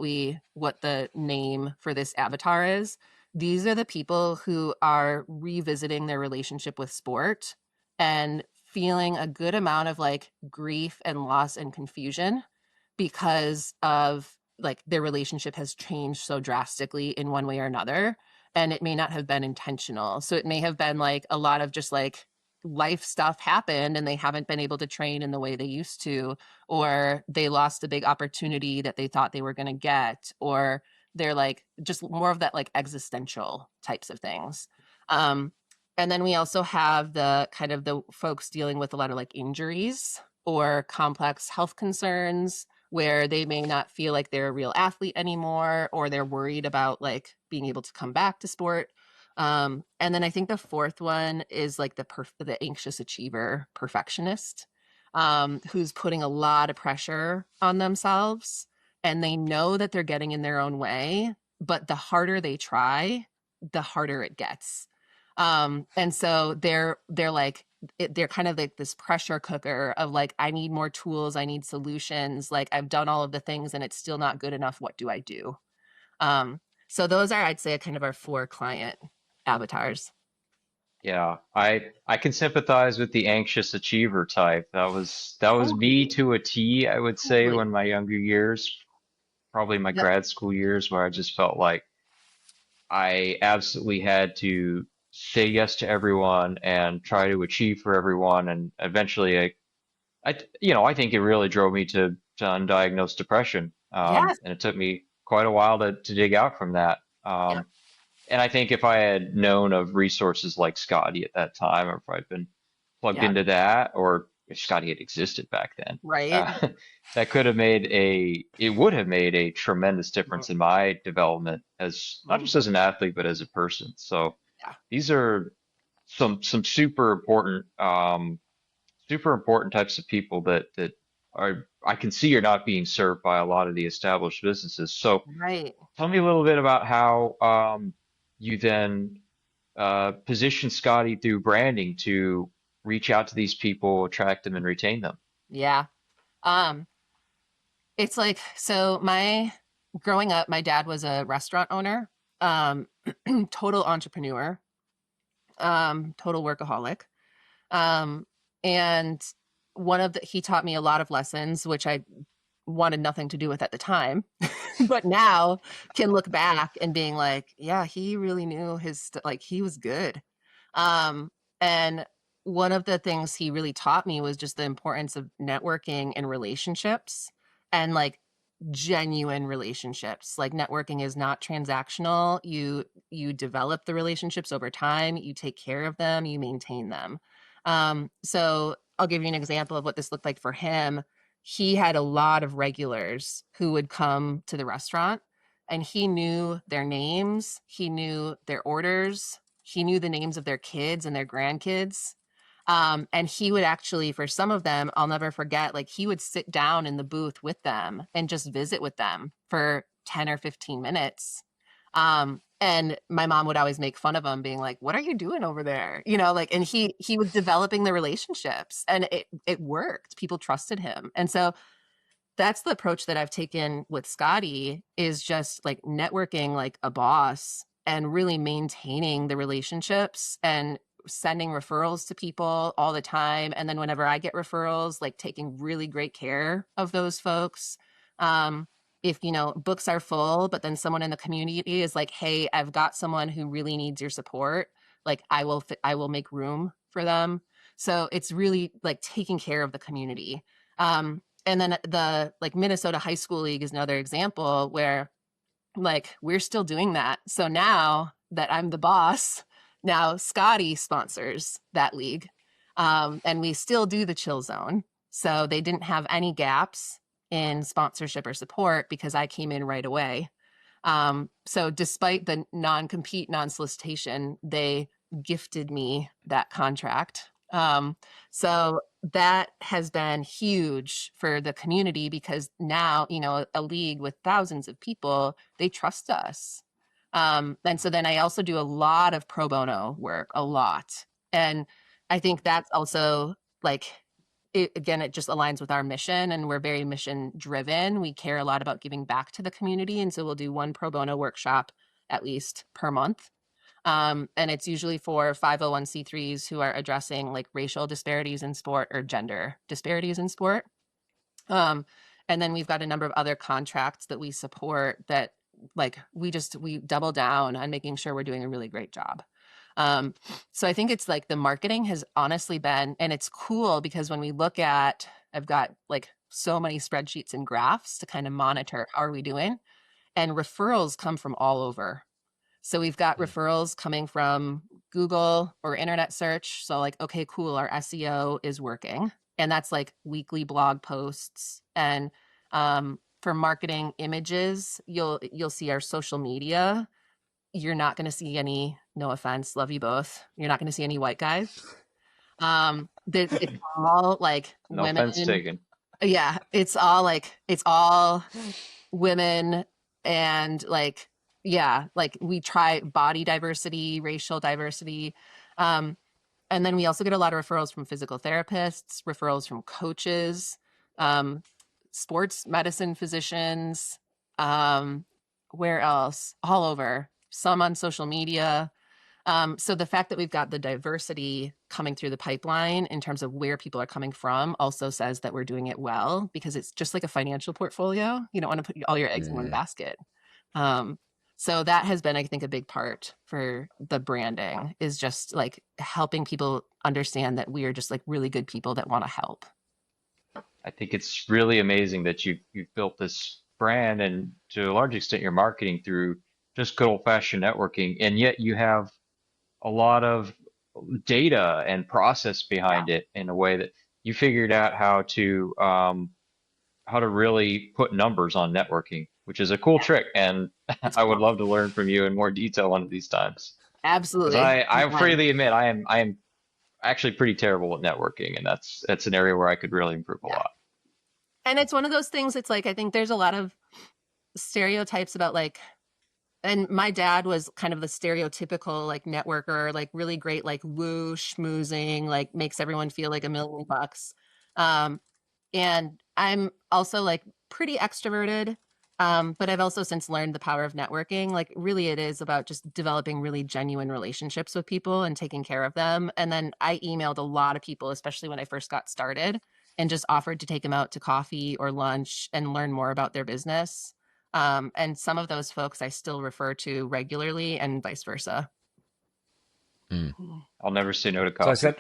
the name for this avatar is. These are the people who are revisiting their relationship with sport and feeling a good amount of like grief and loss and confusion because of like their relationship has changed so drastically in one way or another, and it may not have been intentional. So it may have been like a lot of just like life stuff happened and they haven't been able to train in the way they used to, or they lost a big opportunity that they thought they were going to get, or they're like just more of that like existential types of things. um and then we also have the kind of the folks dealing with a lot of like injuries or complex health concerns where they may not feel like they're a real athlete anymore, or they're worried about like being able to come back to sport. And then I think the fourth one is like the anxious achiever perfectionist, who's putting a lot of pressure on themselves, and they know that they're getting in their own way, but the harder they try, the harder it gets. And so they're like they're kind of like this pressure cooker of like, I need more tools, I need solutions, like I've done all of the things and it's still not good enough, what do I do? um so those are, I'd say, kind of our 4 client avatars. Yeah, I can sympathize with the anxious achiever type. That was me Totally. to a T, I would say, Totally. when my younger years, probably my Yep. grad school years, where I just felt like I absolutely had to say yes to everyone and try to achieve for everyone. And eventually I think it really drove me to undiagnosed depression. Yes. And it took me quite a while to dig out from that. Yep. And I think if I had known of resources like Scotty at that time, or if I'd been plugged Yeah. into that, or if Scotty had existed back then, Right. uh, it would have made a tremendous difference in my development as not just Mhm. as an athlete, but as a person. So Yeah. these are some super important types of people that are, I can see, are not being served by a lot of the established businesses. So Right. tell me a little bit about how you then position Scotty through branding to reach out to these people, attract them, and retain them. Yeah. um it's like, so my growing up, my dad was a restaurant owner, um total entrepreneur, total workaholic. Um, and he taught me a lot of lessons, which I wanted nothing to do with at the time, but now can look back and being like, yeah, he really knew like he was good. And one of the things he really taught me was just the importance of networking and relationships, and like genuine relationships. Like networking is not transactional. You develop the relationships over time, you take care of them, you maintain them. So I'll give you an example of what this looked like for him. He had a lot of regulars who would come to the restaurant, and he knew their names, he knew their orders, he knew the names of their kids and their grandkids. And he would actually, for some of them, I'll never forget, like he would sit down in the booth with them and just visit with them for 10 or 15 minutes. And my mom would always make fun of him, being like, what are you doing over there? You know, like, and he was developing the relationships, and it worked. People trusted him. And so that's the approach that I've taken with Skadi, is just like networking like a boss and really maintaining the relationships and sending referrals to people all the time. And then whenever I get referrals, like taking really great care of those folks. If, you know, books are full, but then someone in the community is like, hey, I've got someone who really needs your support, like I will make room for them. So it's really like taking care of the community. And then the like Minnesota High School League is another example where like we're still doing that. So now that I'm the boss, now Skadi sponsors that league. And we still do the chill zone. So they didn't have any gaps in sponsorship or support because I came in right away. So despite the non-compete, non-solicitation, they gifted me that contract. So that has been huge for the community, because now, you know, a league with thousands of people, they trust us. And so then I also do a lot of pro bono work, a lot. And I think that's also like, again, it just aligns with our mission, and we're very mission driven. We care a lot about giving back to the community. And so we'll do one pro bono workshop at least per month. And it's usually for 501c3s who are addressing like racial disparities in sport or gender disparities in sport. And then we've got a number of other contracts that we support that like we double down on making sure we're doing a really great job. So I think it's like the marketing has honestly been, and it's cool because when we look at, I've got like so many spreadsheets and graphs to kind of monitor how are we doing, and referrals come from all over. So we've got referrals coming from Google or internet search. So like, okay, cool, our SEO is working. And that's like weekly blog posts. And for marketing images, you'll see our social media. You're not going to see any, no offense, love you both, you're not going to see any white guys. It's all like No women. offense taken. Yeah, it's all women, and like, yeah, like we try body diversity, racial diversity. And then we also get a lot of referrals from physical therapists, referrals from coaches, sports medicine physicians, where else? All over, some on social media. So the fact that we've got the diversity coming through the pipeline in terms of where people are coming from also says that we're doing it well, because it's just like a financial portfolio. You don't want to put all your eggs in one basket. So that has been, I think, a big part for the branding, is just like helping people understand that we are just like really good people that want to help. I think it's really amazing that you've built this brand, and to a large extent you're marketing through just good old-fashioned networking, and yet you have a lot of data and process behind it in a way that you figured out how to really put numbers on networking, which is a cool trick. And It's I would cool. love to learn from you in more detail one of these times. Because Absolutely. I freely admit I am actually pretty terrible at networking, and that's an area where I could really improve a Yeah. lot. And it's one of those things, it's like, I think there's a lot of stereotypes about like, and my dad was kind of the stereotypical like networker, like really great, like woo schmoozing, like makes everyone feel like $1 million. And I'm also like pretty extroverted. But I've also since learned the power of networking. Like really it is about just developing really genuine relationships with people and taking care of them. And then I emailed a lot of people, especially when I first got started. and just offered to take them out to coffee or lunch and learn more about their business. And some of those folks I still refer to regularly, and vice versa. Hmm. I'll never say no to So I coffee. said,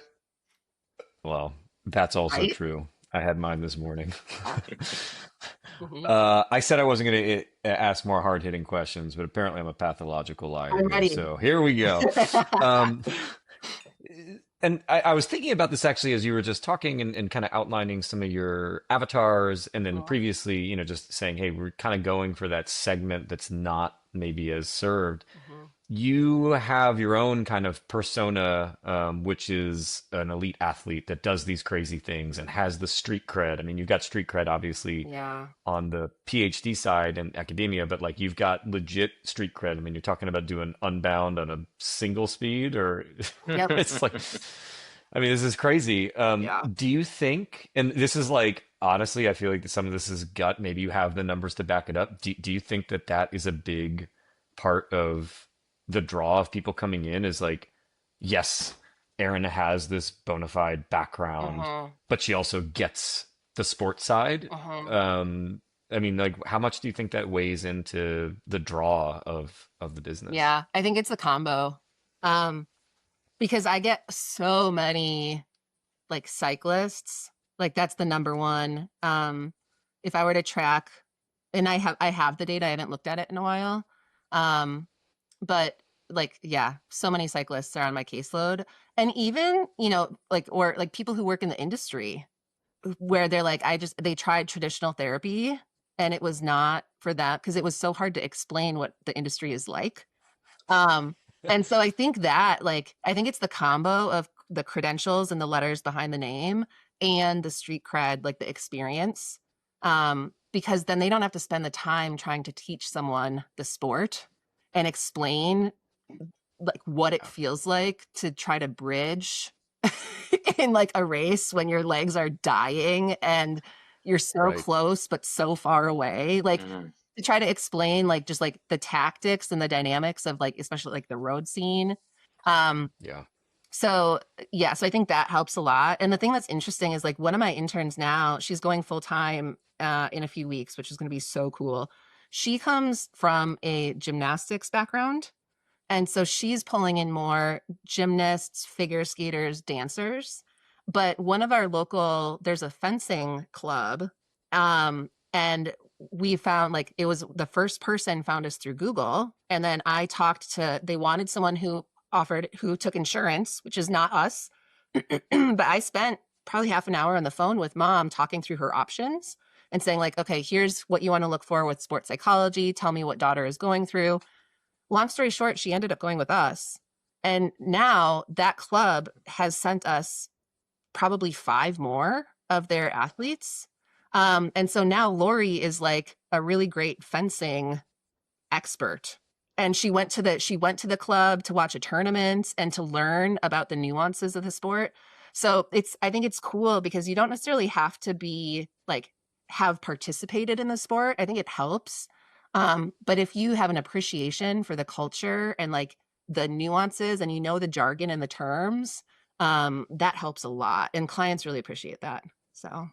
well, that's also Right? true. I had mine this morning. Mhm. I said I wasn't going to ask more hard-hitting questions, but apparently I'm a pathological liar I'm here. ready. So here we go. Um, and I was thinking about this actually as you were just talking and kind of outlining some of your avatars, and then Mhm. previously, just saying, hey, we're kind of going for that segment that's not maybe as served. Mhm. You have your own kind of persona, which is an elite athlete that does these crazy things and has the street cred. I mean, you've got street cred, obviously, Yeah. on the PhD side and academia, but like you've got legit street cred. I mean, you're talking about doing Unbound on a single speed, or Yep. it's like, I mean, this is crazy. Yeah. Do you think, and this is like, honestly, I feel like some of this is gut. Maybe you have the numbers to back it up. Do you think that that is a big part of the draw of people coming in is like, yes, Erin has this bona fide background, Mhm. but she also gets the sports side. Mhm. Um, I mean, like, how much do you think that weighs into the draw of the business? Yeah, I think it's a combo. Um, because I get so many like cyclists, like that's the number one. If I were to track, and I have the data, I haven't looked at it in a while. Um, but like, yeah, so many cyclists are on my caseload. And even, like, or like people who work in the industry where they're like, they tried traditional therapy and it was not for that because it was so hard to explain what the industry is like. Um, and so I think that, like, I think it's the combo of the credentials and the letters behind the name and the street cred, like the experience. Because then they don't have to spend the time trying to teach someone the sport and explain like what it Yeah, feels like to try to bridge in like a race when your legs are dying and you're so right. close but so far away. Like Mhm. to try to explain like just like the tactics and the dynamics of like especially like the road scene. Um Yeah. so yeah, so I think that helps a lot. And the thing that's interesting is like one of my interns now, she's going full time in a few weeks, which is going to be so cool. She comes from a gymnastics background, and so she's pulling in more gymnasts, figure skaters, dancers. But one of our local, there's a fencing club. And we found like it was the first person found us through Google. And then I talked to, they wanted someone who took insurance, which is not us. But I spent probably half an hour on the phone with mom talking through her options and saying, like, okay, here's what you want to look for with sports psychology. Tell me what daughter is going through. Long story short, she ended up going with us. And now that club has sent us probably 5 more of their athletes. And so now Lori is like a really great fencing expert. And she went to the club to watch a tournament and to learn about the nuances of the sport. So I think it's cool because you don't necessarily have to be like have participated in the sport. I think it helps. But if you have an appreciation for the culture and like the nuances and you know the jargon and the terms, that helps a lot. And clients really appreciate that. So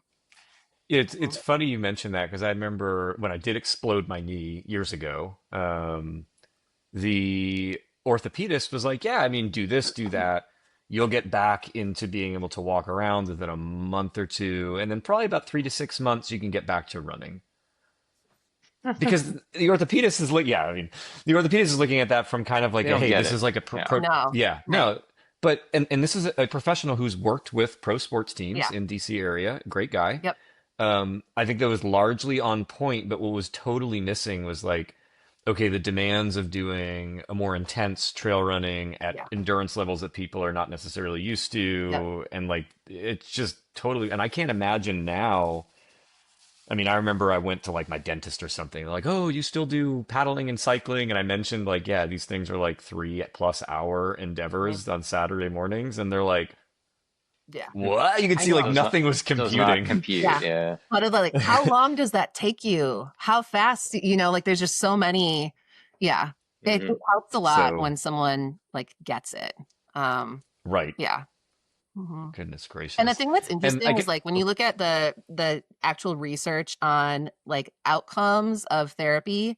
It's funny you mentioned that because I remember when I did explode my knee years ago, the orthopedist was like, "Yeah, I mean, do this, do that. You'll get back into being able to walk around within a month or two, and then probably about 3 to 6 months you can get back to running." Because the orthopedist is like, yeah, I mean, the orthopedist is looking at that from kind of like, They a, don't hey, get this it. is like a Yeah. no, yeah, right. no, but and this is a professional who's worked with pro sports teams Yeah. in DC area, great guy. Yep. I think that was largely on point, but what was totally missing was like, okay, the demands of doing a more intense trail running at Yeah. endurance levels that people are not necessarily used Yep. to, and like it's just totally, and I can't imagine now. I mean, I remember I went to like my dentist or something. They're like, oh, you still do paddling and cycling? And I mentioned like, yeah, these things are like 3+ hour Mhm. endeavors on Saturday mornings, and they're like, Yeah. what? You could I see like know. Does not nothing was does not computing. compute. Yeah. Yeah. But it's like, how long does that take you? How fast? Like there's just so many. Yeah. It Hmm. helps a lot So, when someone like gets it. Um, right. yeah. Mhm. Goodness And the gracious. thing that's And I interesting is get, like when you look at the actual research on like outcomes of therapy,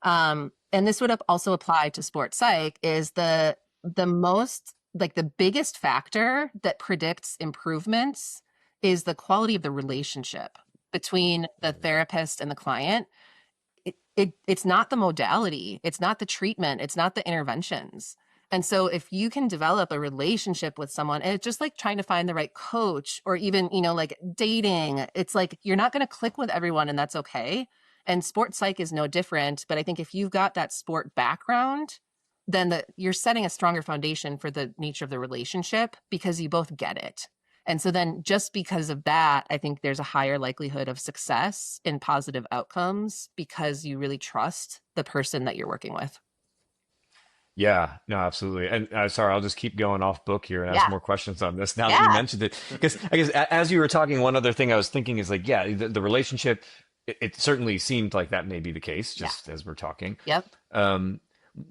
and this would also apply to sports psych, is the most like the biggest factor that predicts improvements is the quality of the relationship between the therapist and the client. It's not the modality, it's not the treatment, it's not the interventions. And so if you can develop a relationship with someone, and it's just like trying to find the right coach or even, like dating, it's like you're not going to click with everyone and that's okay. And sports psych is no different. But I think if you've got that sport background, then you're setting a stronger foundation for the nature of the relationship because you both get it. And so then just because of that, I think there's a higher likelihood of success in positive outcomes because you really trust the person that you're working with. yeah, no, absolutely. And sorry, I'll just keep going off book here and ask Yeah. more questions on this now that you Yeah. mentioned it. Because I guess as you were talking, one other thing I was thinking is like, yeah, the relationship, it certainly seemed like that may be the case, Yeah. just as we're talking. Yep. Um,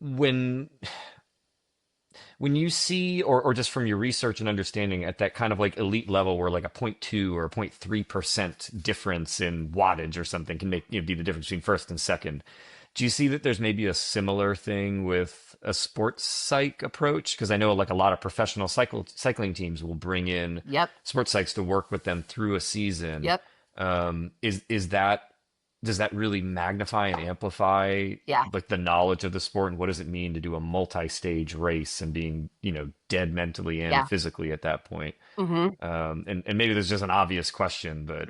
when when you see, or just from your research and understanding at that kind of like elite level where like a 0.2 or a 0.3% difference in wattage or something can make, be the difference between first and second. Do you see that there's maybe a similar thing with a sports psych approach? Because I know like a lot of professional cycling teams will bring in Yep. sports psychs to work with them through a season. Yep. Is that, does that really magnify and amplify Yeah. like the knowledge of the sport, and what does it mean to do a multi-stage race and being, dead mentally and Yeah. physically at that point? Mm-hmm. And maybe there's just an obvious question, but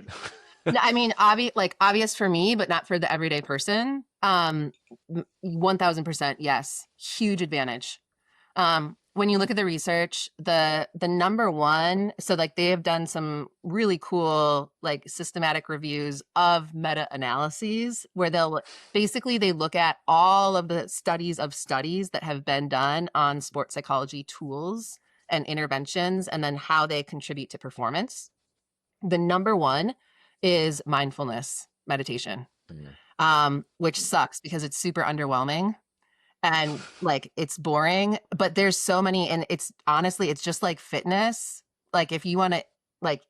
No, I mean, obvious for me, but not for the everyday person. 1000%, yes. Huge advantage. When you look at the research, the number one, so like they have done some really cool like systematic reviews of meta-analyses where they look at all of the studies of studies that have been done on sports psychology tools and interventions and then how they contribute to performance. The number one is mindfulness meditation, which sucks because it's super underwhelming and like it's boring, but there's so many, and it's honestly it's just like fitness. Like if you want to like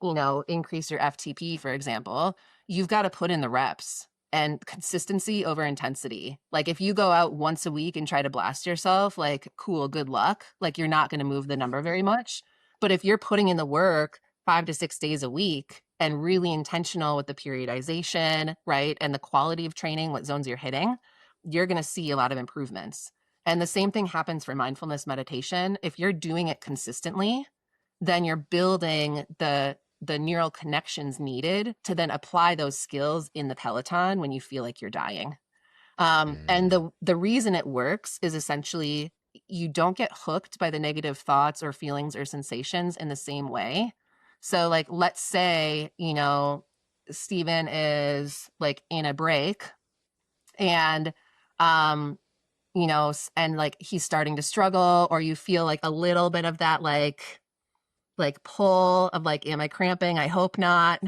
increase your FTP, for example, you've got to put in the reps and consistency over intensity. Like if you go out once a week and try to blast yourself, like cool, good luck, like you're not going to move the number very much. But if you're putting in the work 5 to 6 days a week and really intentional with the periodization, right, and the quality of training, what zones you're hitting, you're going to see a lot of improvements. And the same thing happens for mindfulness meditation. If you're doing it consistently, then you're building the neural connections needed to then apply those skills in the peloton when you feel like you're dying. And the reason it works is essentially you don't get hooked by the negative thoughts or feelings or sensations in the same way. So like let's say, Steven is like in a break and and like he's starting to struggle, or you feel like a little bit of that like pull of like, am I cramping? I hope not.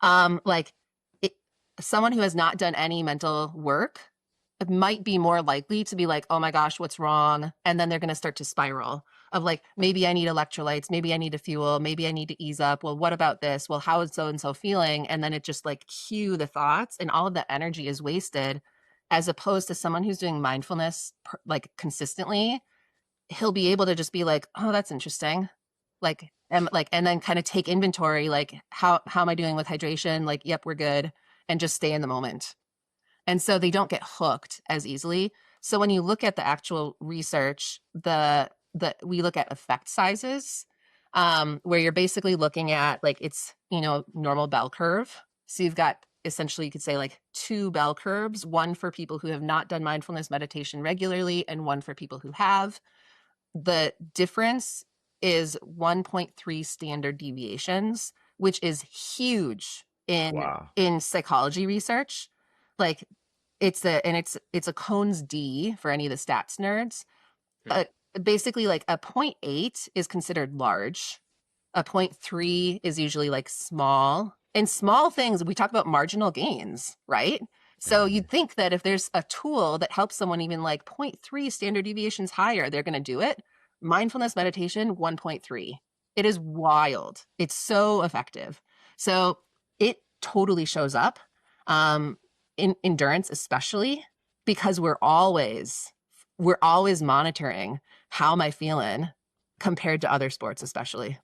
Like it, someone who has not done any mental work might be more likely to be like, oh my gosh, what's wrong? And then they're going to start to spiral of like, maybe I need electrolytes, maybe I need to fuel, maybe I need to ease up. Well, what about this? Well, how is so and so feeling? And then it just like cue the thoughts, and all of that energy is wasted. As opposed to someone who's doing mindfulness like consistently, he'll be able to just be like, oh, that's interesting. And then kind of take inventory, like how am I doing with hydration? Like, yep, we're good. And just stay in the moment. And so they don't get hooked as easily. So when you look at the actual research, we look at effect sizes, where you're basically looking at like it's normal bell curve. So you've got essentially you could say like 2 bell curves, one for people who have not done mindfulness meditation regularly and one for people who have. The difference is 1.3 standard deviations, which is huge wow. in psychology research. Like it's a Cohen's D for any of the stats nerds. Uh, Basically, like a 0.8 is considered large. A 0.3 is usually like small. And small things, we talk about marginal gains, right? So you'd think that if there's a tool that helps someone even like 0.3 standard deviations higher, they're going to do it. Mindfulness meditation, 1.3. It is wild. It's so effective. So it totally shows up in endurance, especially because we're always monitoring how am I feeling compared to other sports, especially.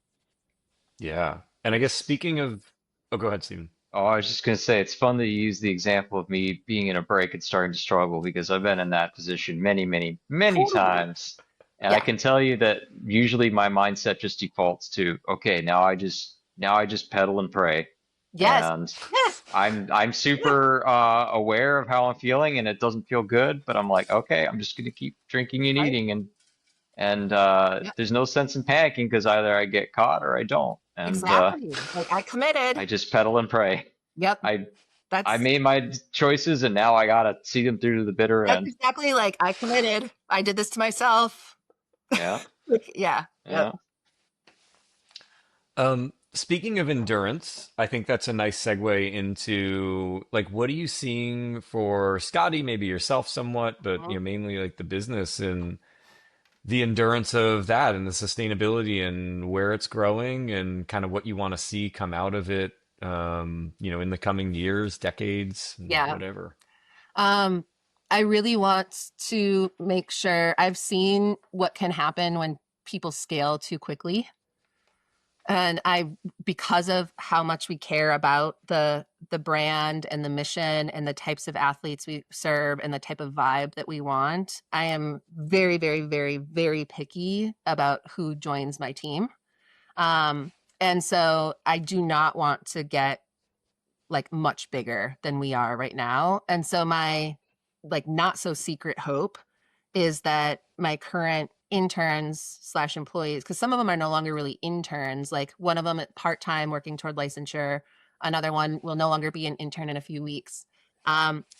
Yeah. And I guess speaking of, oh, go ahead, Stephen. Oh, I was just going to say, it's fun that you use the example of me being in a break and starting to struggle because I've been in that position many, many, many Totally. times. And I Yeah. can tell you that usually my mindset just defaults to, okay, now I just pedal and pray. Yes. And Yeah. I'm Yeah. super aware of how I'm feeling and it doesn't feel good, but I'm like, okay, I'm just going to keep drinking and Right. eating and Yeah. there's no sense in panicking because either I get caught or I don't. And Exactly. Like I committed. I just pedal and pray. Yep. I I That's made my choices and now I gotta see them through to the bitter that's end. exactly like I committed. I did this to myself. Yeah, Like, yeah. Yep. yeah. Speaking of endurance, I think that's a nice segue into like what are you seeing for Scotty, maybe yourself somewhat, but Mhm. mainly like the business and the endurance of that and the sustainability and where it's growing and kind of what you want to see come out of it, in the coming years, decades, and Yeah. whatever. Um, I really want to make sure I've seen what can happen when people scale too quickly. And because of how much we care about the brand and the mission and the types of athletes we serve and the type of vibe that we want, I am very, very, very, very picky about who joins my team. Um, and so I do not want to get like much bigger than we are right now. And so my like not so secret hope is that my current interns slash employees, because some of them are no longer really interns, like one of them at part-time working toward licensure, another one will no longer be an intern in a few weeks,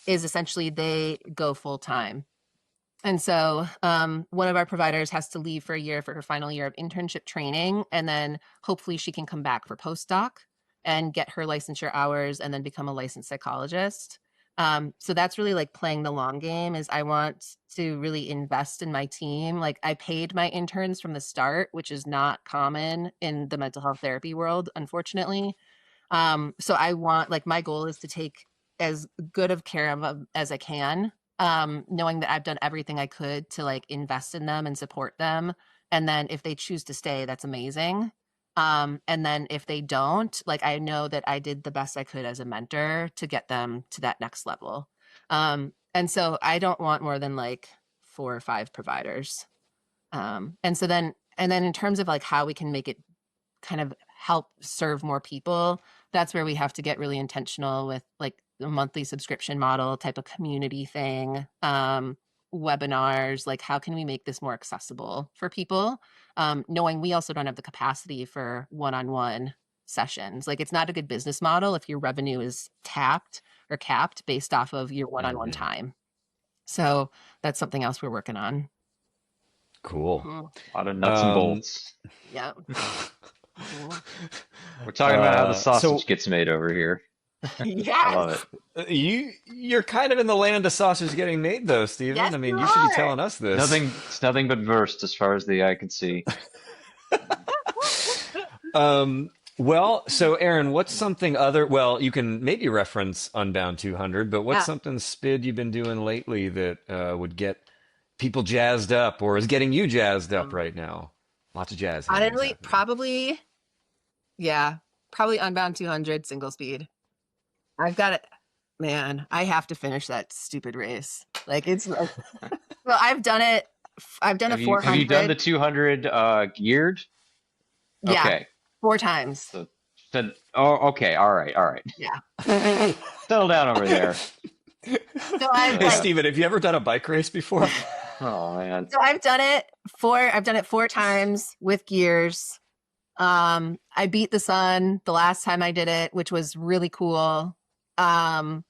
is essentially they go full-time. And so one of our providers has to leave for a year for her final year of internship training. And then hopefully she can come back for postdoc and get her licensure hours and then become a licensed psychologist. So that's really like playing the long game is I want to really invest in my team. Like I paid my interns from the start, which is not common in the mental health therapy world, unfortunately. So I want like my goal is to take as good of care of them as I can, knowing that I've done everything I could to like invest in them and support them. And then if they choose to stay, that's amazing. And then if they don't, like I know that I did the best I could as a mentor to get them to that next level. And so I don't want more than like 4 or 5 providers. And then in terms of like how we can make it kind of help serve more people, that's where we have to get really intentional with like a monthly subscription model type of community thing, webinars, like how can we make this more accessible for people, knowing we also don't have the capacity for one-on-one sessions. Like it's not a good business model if your revenue is tapped or capped based off of your one-on-one Hmm. time. So that's something else we're working on. Cool. Mhm. A lot of nuts and Um, bolts. Yeah. Mhm. We're talking about how the sausage so gets made over here. I love it. Yes. you're kind of in the land of sausage getting made, though, Stephen. Yes, I you mean, you should be are. telling us this. It's nothing but versed as far as the eye can see. Well, so Erin, what's something other? Well, you can maybe reference Unbound 200, but what's Yeah. something Spid you've been doing lately that would get people jazzed up, or is getting you jazzed up Um, right now? Lots of jazz hands Honestly, happening. probably Unbound 200 single speed. I've got it. Man, I have to finish that stupid race. Like it's like, well, I've done it. I've done a Have you done the 400. 200 geared? Yeah, Okay. 4 times. So then, oh, okay. All right. All right. Yeah. Settle down over there. So I've Hey, like, Uh, Stephen, have you ever done a bike race before? oh man. so I've done it 4 times with gears. I beat the sun the last time I did it, which was really cool. Um,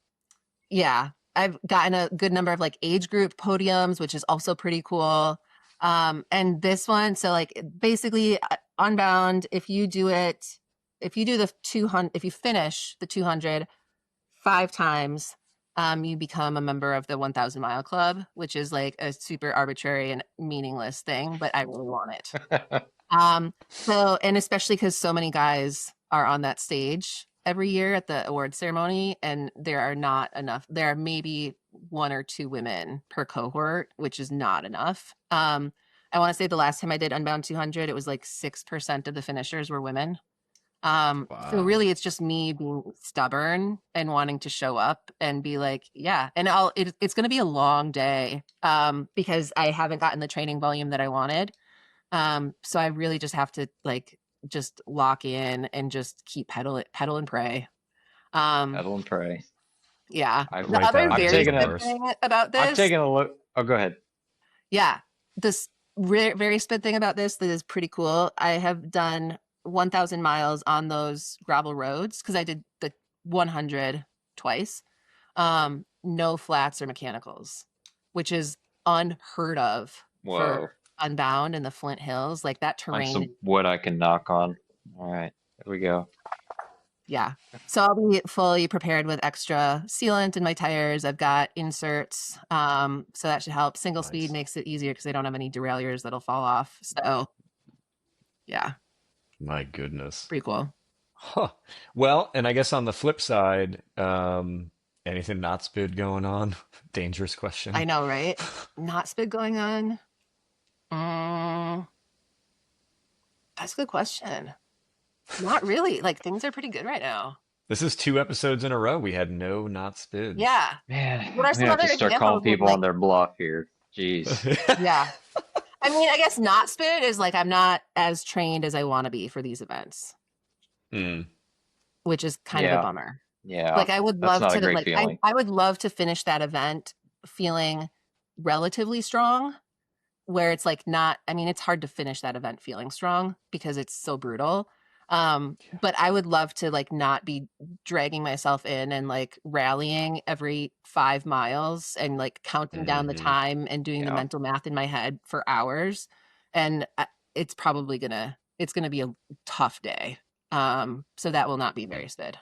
yeah, I've gotten a good number of like age group podiums, which is also pretty cool. And this one, so like basically Unbound, if you do the 200, if you finish the 200 5 times, you become a member of the 1,000 Mile Club, which is like a super arbitrary and meaningless thing, but I really want it. So, and especially because so many guys are on that stage every year at the award ceremony, and there are not enough. There are maybe one or two women per cohort, which is not enough. I want to say the last time I did Unbound 200, it was like 6% of the finishers were women. So Wow. really it's just me being stubborn and wanting to show up and be like, yeah, and it's going to be a long day, because I haven't gotten the training volume that I wanted. So I really just have to like just lock in and just keep pedal and pray. Um, Pedal and pray. yeah. I've The Write that other on I've your very taken vision a spid verse. thing about I've this, taken a look. Oh, go ahead. yeah, this very spid thing about this that is pretty cool. I have done 1,000 miles on those gravel roads because I did the 100 twice. No flats or mechanicals, which is unheard of for Whoa. Unbound in the Flint Hills. Like that Find terrain, some wood I can knock on. All right, there we go. yeah. So I'll be fully prepared with extra sealant in my tires. I've got inserts, so that should help. Single speed Nice. makes it easier because I don't have any derailleurs that'll fall off. So yeah, My goodness. pretty cool. Huh. Well, and I guess on the flip side, anything not spid going on? Dangerous I question. know, right? Not spid going on. Mm, that's a good question. Not really. Like things are pretty good right now. This is 2 episodes in a row. We had no not spids. Yeah. Man, What are I'm gonna some have other to start calling examples of people on like, their bluff here. Jeez. yeah. I mean, I guess not spid is like I'm not as trained as I want to be for these events, Hmm. which is kind of a Yeah, bummer. yeah. Like I would That's love not a to great like feeling. I would love to finish that event feeling relatively strong, where it's like not, I mean, it's hard to finish that event feeling strong because it's so brutal. But I would love to like not be dragging myself in and like rallying every 5 miles and like counting down the Hmm. time and doing the Yeah. mental math in my head for hours. And it's probably it's gonna be a tough day. So that will not be very spid.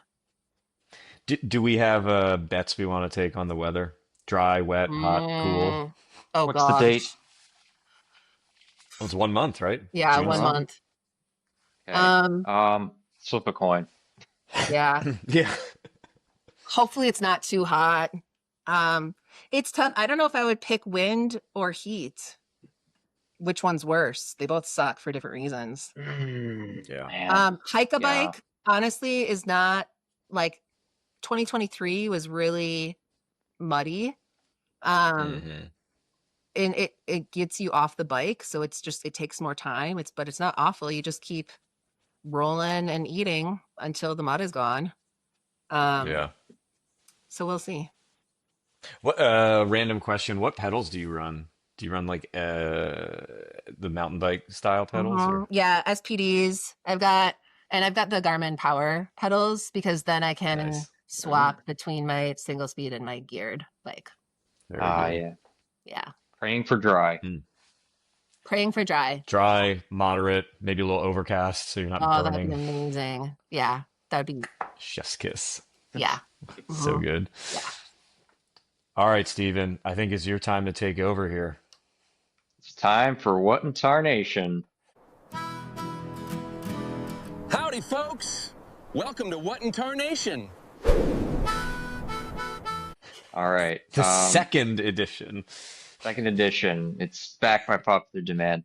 Do we have bets we want to take on the weather? Dry, wet, hot, cool? Mm, oh What's the date? gosh. Well, it's 1 month, right? Yeah, June one 2nd. month. Okay. Um, Flip a coin. yeah. Yeah. Hopefully it's not too hot. Um, it's tough. I don't know if I would pick wind or heat. Which one's worse? They both suck for different reasons. Yeah. Man. Hike a Yeah. bike, honestly, is not like 2023 was really muddy. Um, Hmm. and it gets you off the bike, so it's just it takes more time. But it's not awful. You just keep rolling and eating until the mud is gone. Um, Yeah. so we'll see. What random question, what pedals do you run? Do you run like the mountain bike style pedals or Yeah, SPDs. I've got the Garmin Power pedals because then I can nice. swap between my single speed and my geared bike. Very Ah, good. yeah. Yeah. Praying for dry. Hmm. Praying for dry. Dry, moderate, maybe a little overcast so you're not Oh, that'd be burning. amazing. Yeah. That'd be, Chef's kiss. yeah. So Mhm. good. Yeah. All right, Steven, I think it's your time to take over here. It's time for what in tarnation. Howdy, folks. Welcome to What in Tarnation. All right. The second edition. Second edition. It's back by popular demand.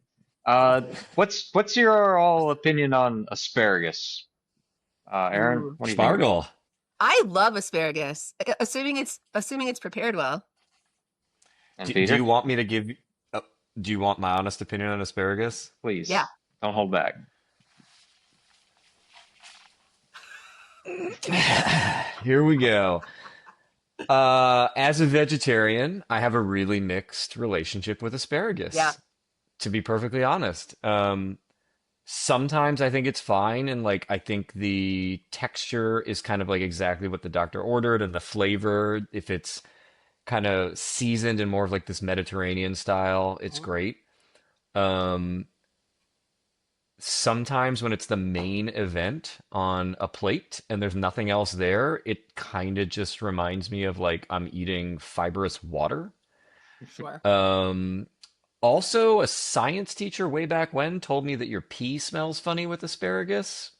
What's your all opinion on asparagus? Aaron, Ooh. what do you think? Sparkle. I love asparagus, assuming it's prepared well. And Do you Peter, want me to give you, do you want my honest opinion on asparagus? Yeah. please don't hold back. Here we go. As a vegetarian, I have a really mixed relationship with Yeah. asparagus, to be perfectly honest. Sometimes I think it's fine, and like I think the texture is kind of like exactly what the doctor ordered, and the flavor, if it's kind of seasoned in more of like this Mediterranean style, it's Mhm. great. Um, Sometimes when it's the main event on a plate and there's nothing else there, it kind of just reminds me of like I'm eating fibrous water. Sure. Um, Also, a science teacher way back when told me that your pee smells funny with asparagus.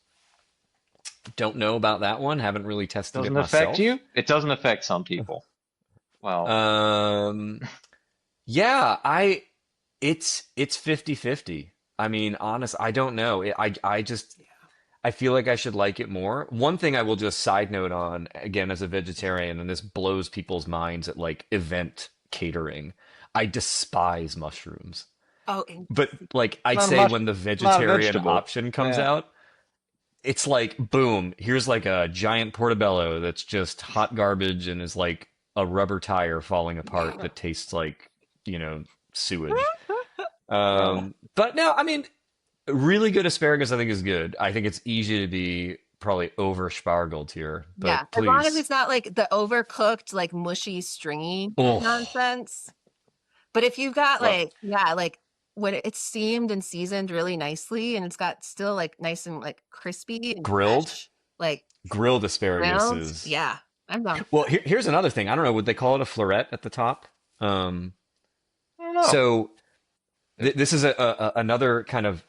Don't know about that one. Haven't really tested it Doesn't affect myself. you? It doesn't affect some people. Well, Um, yeah, it's 50-50. I mean, honest, I don't know. I just I feel like I should like it more. One thing I will just side note on, again, as a vegetarian, and this blows people's minds at like event catering. I despise mushrooms. Oh, But like it's I'd not a say mush, when the not a vegetarian vegetable. option comes Yeah. out, it's like boom, here's like a giant portobello that's just hot garbage and is like a rubber tire falling apart that tastes like, you know, sewage. Well, But no, I mean, really good asparagus I think is good. I think it's easy to be probably over spargled here, yeah. but As long as please. it's not like the overcooked, like mushy, stringy Oh, nonsense. But if you've got well, like, yeah, like when it's steamed and seasoned really nicely and it's got still like nice and like crispy and grilled? fresh, like Grilled asparagus grilled, is. yeah, I'm down for Well, that. here's another thing. I don't know, would they call it a floret at the top? Um, I don't know. so this is another kind of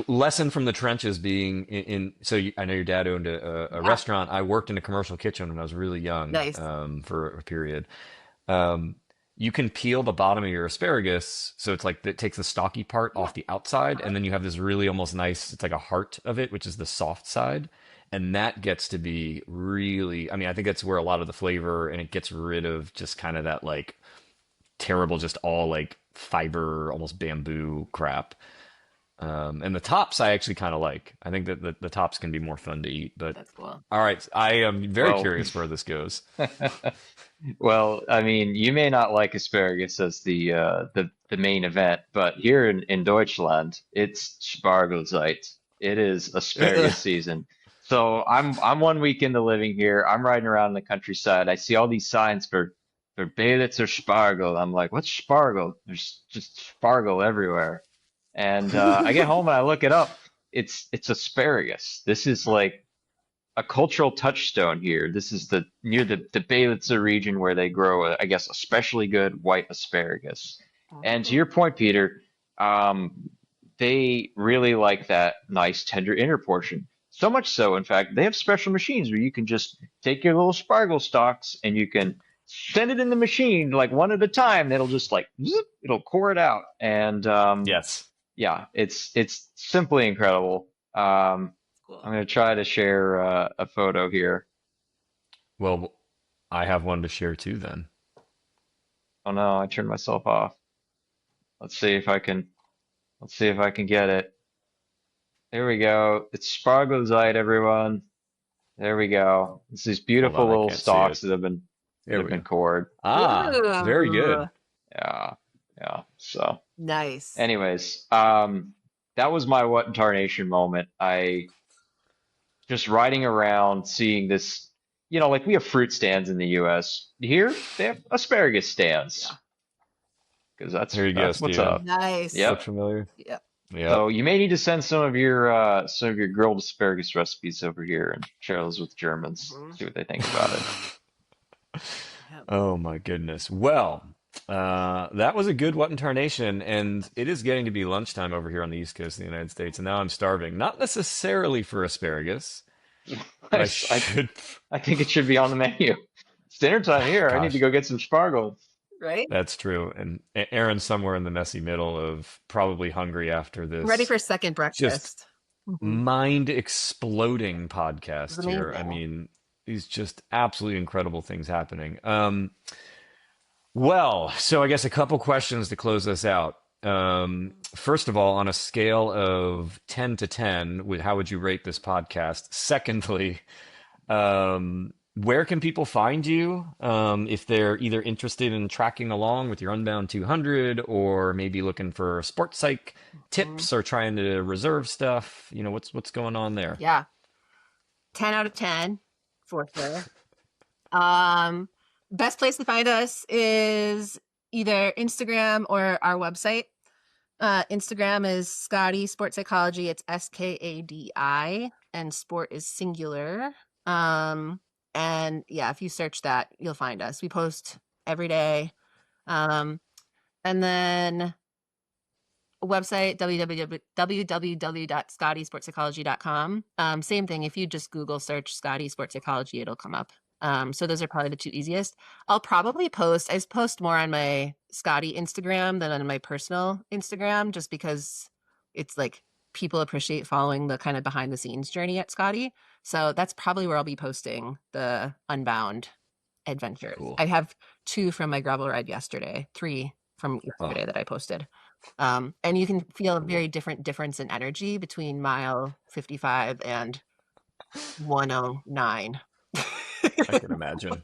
lesson from the trenches being so I know your dad owned a Yeah, restaurant. I worked in a commercial kitchen when I was really young nice. for a period. Um, you can peel the bottom of your asparagus, so it's like it takes the stocky part Yeah. off the outside, Uh-huh. and then you have this really almost nice. It's like a heart of it, which is the soft side, and that gets to be really. I mean, I think that's where a lot of the flavor, and it gets rid of just kind of that like terrible, just all like fiber, almost bamboo crap. And the tops I actually kind of like. I think that the tops can be more fun to eat. But That's cool. all right, I am very Well, curious where this goes. well, I mean, you may not like asparagus as the main event, but here in Deutschland, it's Spargelzeit. It is asparagus season. So I'm 1 week into living here. I'm riding around in the countryside. I see all these signs for Belitz or Spargel. I'm like, what's Spargel? There's just Spargel everywhere. And I get home and I look it up. It's asparagus. This is like a cultural touchstone here. This is the near the Belitzer region where they grow, I guess, especially good white asparagus. And to Oh, your point, Peter, um, they really like that nice tender inner portion. So much so, in fact, they have special machines where you can just take your little spargle stalks and you can send it in the machine like one at a time. And it'll just like zip, it'll core it out. And Yes. yeah, it's simply incredible. Um, cool. I'm gonna try to share a photo here. Well, I have one to share too then. Oh no, I turned myself off. Let's see if I can. Let's see if I can get it. There we go. It's Spargozite, everyone. There we go. It's these Hold beautiful on, I little can't see it. stalks that There have we been go. cored. Ah, very Ooh, good. Yeah, yeah. So, nice. anyways, that was my what in tarnation moment. I just riding around seeing this, like we have fruit stands in the US. Here, they have asparagus Yeah, stands because Here you go, that's what's Steven. up. nice. Look Yep. familiar? Yeah. Yep. So you may need to send some of your grilled asparagus recipes over here and share those with Germans. Mhm. See what they think about it. Yeah. Oh my goodness. Well, that was a good what in tarnation, and it is getting to be lunchtime over here on the East Coast of the United States, and now I'm starving. Not necessarily for asparagus, but I, I s- I should. I think it should be on the menu. It's dinner time here. I need to Gosh, go get some spargles. Right? that's true. And Aaron's somewhere in the messy middle of probably hungry after I'm ready this for second just breakfast. Mhm. mind exploding It's podcast here. I amazing. mean, these just absolutely incredible things happening. Well, so I guess a couple questions to close this out. First of all, on a scale of 10 to 10, how would you rate this podcast? Secondly, where can people find you if they're either interested in tracking along with your Unbound 200 or maybe looking for sports psych Mhm. tips or trying to reserve stuff? You know, what's going on there? Yeah. 10 out of 10 for sure. Um, best place to find us is either Instagram or our website. Instagram is Skadi Sport Psychology. It's SKADI, and sport is singular. And yeah, if you search that, you'll find us. We post every day. Um, and then website, www.skadisportpsychology.com. Same thing. If you just Google search Skadi Sport Psychology, it'll come up. So those are probably the two easiest. I'll probably post, I post more on my Skadi Instagram than on my personal Instagram, just because it's like people appreciate following the kind of behind the scenes journey at Skadi. So that's probably where I'll be posting the Unbound adventures. Cool. I have 2 from my gravel ride yesterday, 3 from yesterday that I posted. And you can feel a very difference in energy between mile 55 and 109. I can imagine.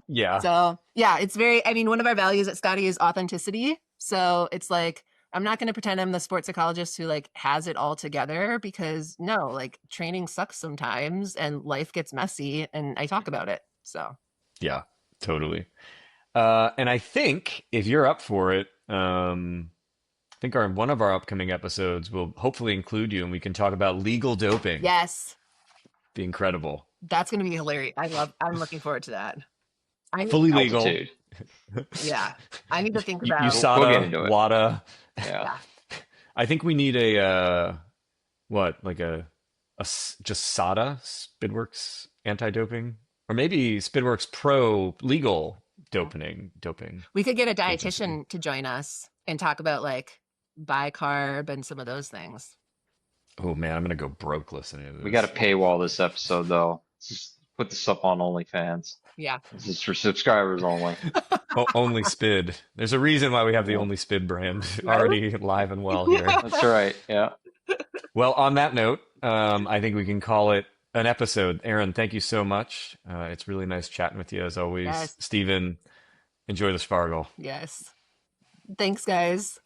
Yeah. So yeah, it's very, I mean, one of our values at Skadi is authenticity. So it's like, I'm not going to pretend I'm the sports psychologist who like has it all together, because no, like training sucks sometimes and life gets messy, and I talk about it. So Yeah, totally. And I think if you're up for it, I think one of our upcoming episodes will hopefully include you, and we can talk about legal doping. yes, Be incredible. that's going to be hilarious. I'm looking forward to that. Fully legal. Altitude. Yeah, I need to think about We'll get USADA, into it. WADA. Yeah. I think we need a like just SADA, Spidworks anti-doping, or maybe Spidworks pro legal doping. we could get a dietitian to join us and talk about like bicarb and some of those things. Oh man, I'm gonna go broke listening to this. We got to paywall this episode though. Just put this up on OnlyFans. Yeah. This is for subscribers only. Only Spid. There's a reason why we have the Only Spid brand already live and well here. That's right. Yeah. Well, on that note, I think we can call it an episode. Erin, thank you so much. It's really nice chatting with you as always. Yes. Stephen, enjoy the Spargle. Yes. Thanks, guys.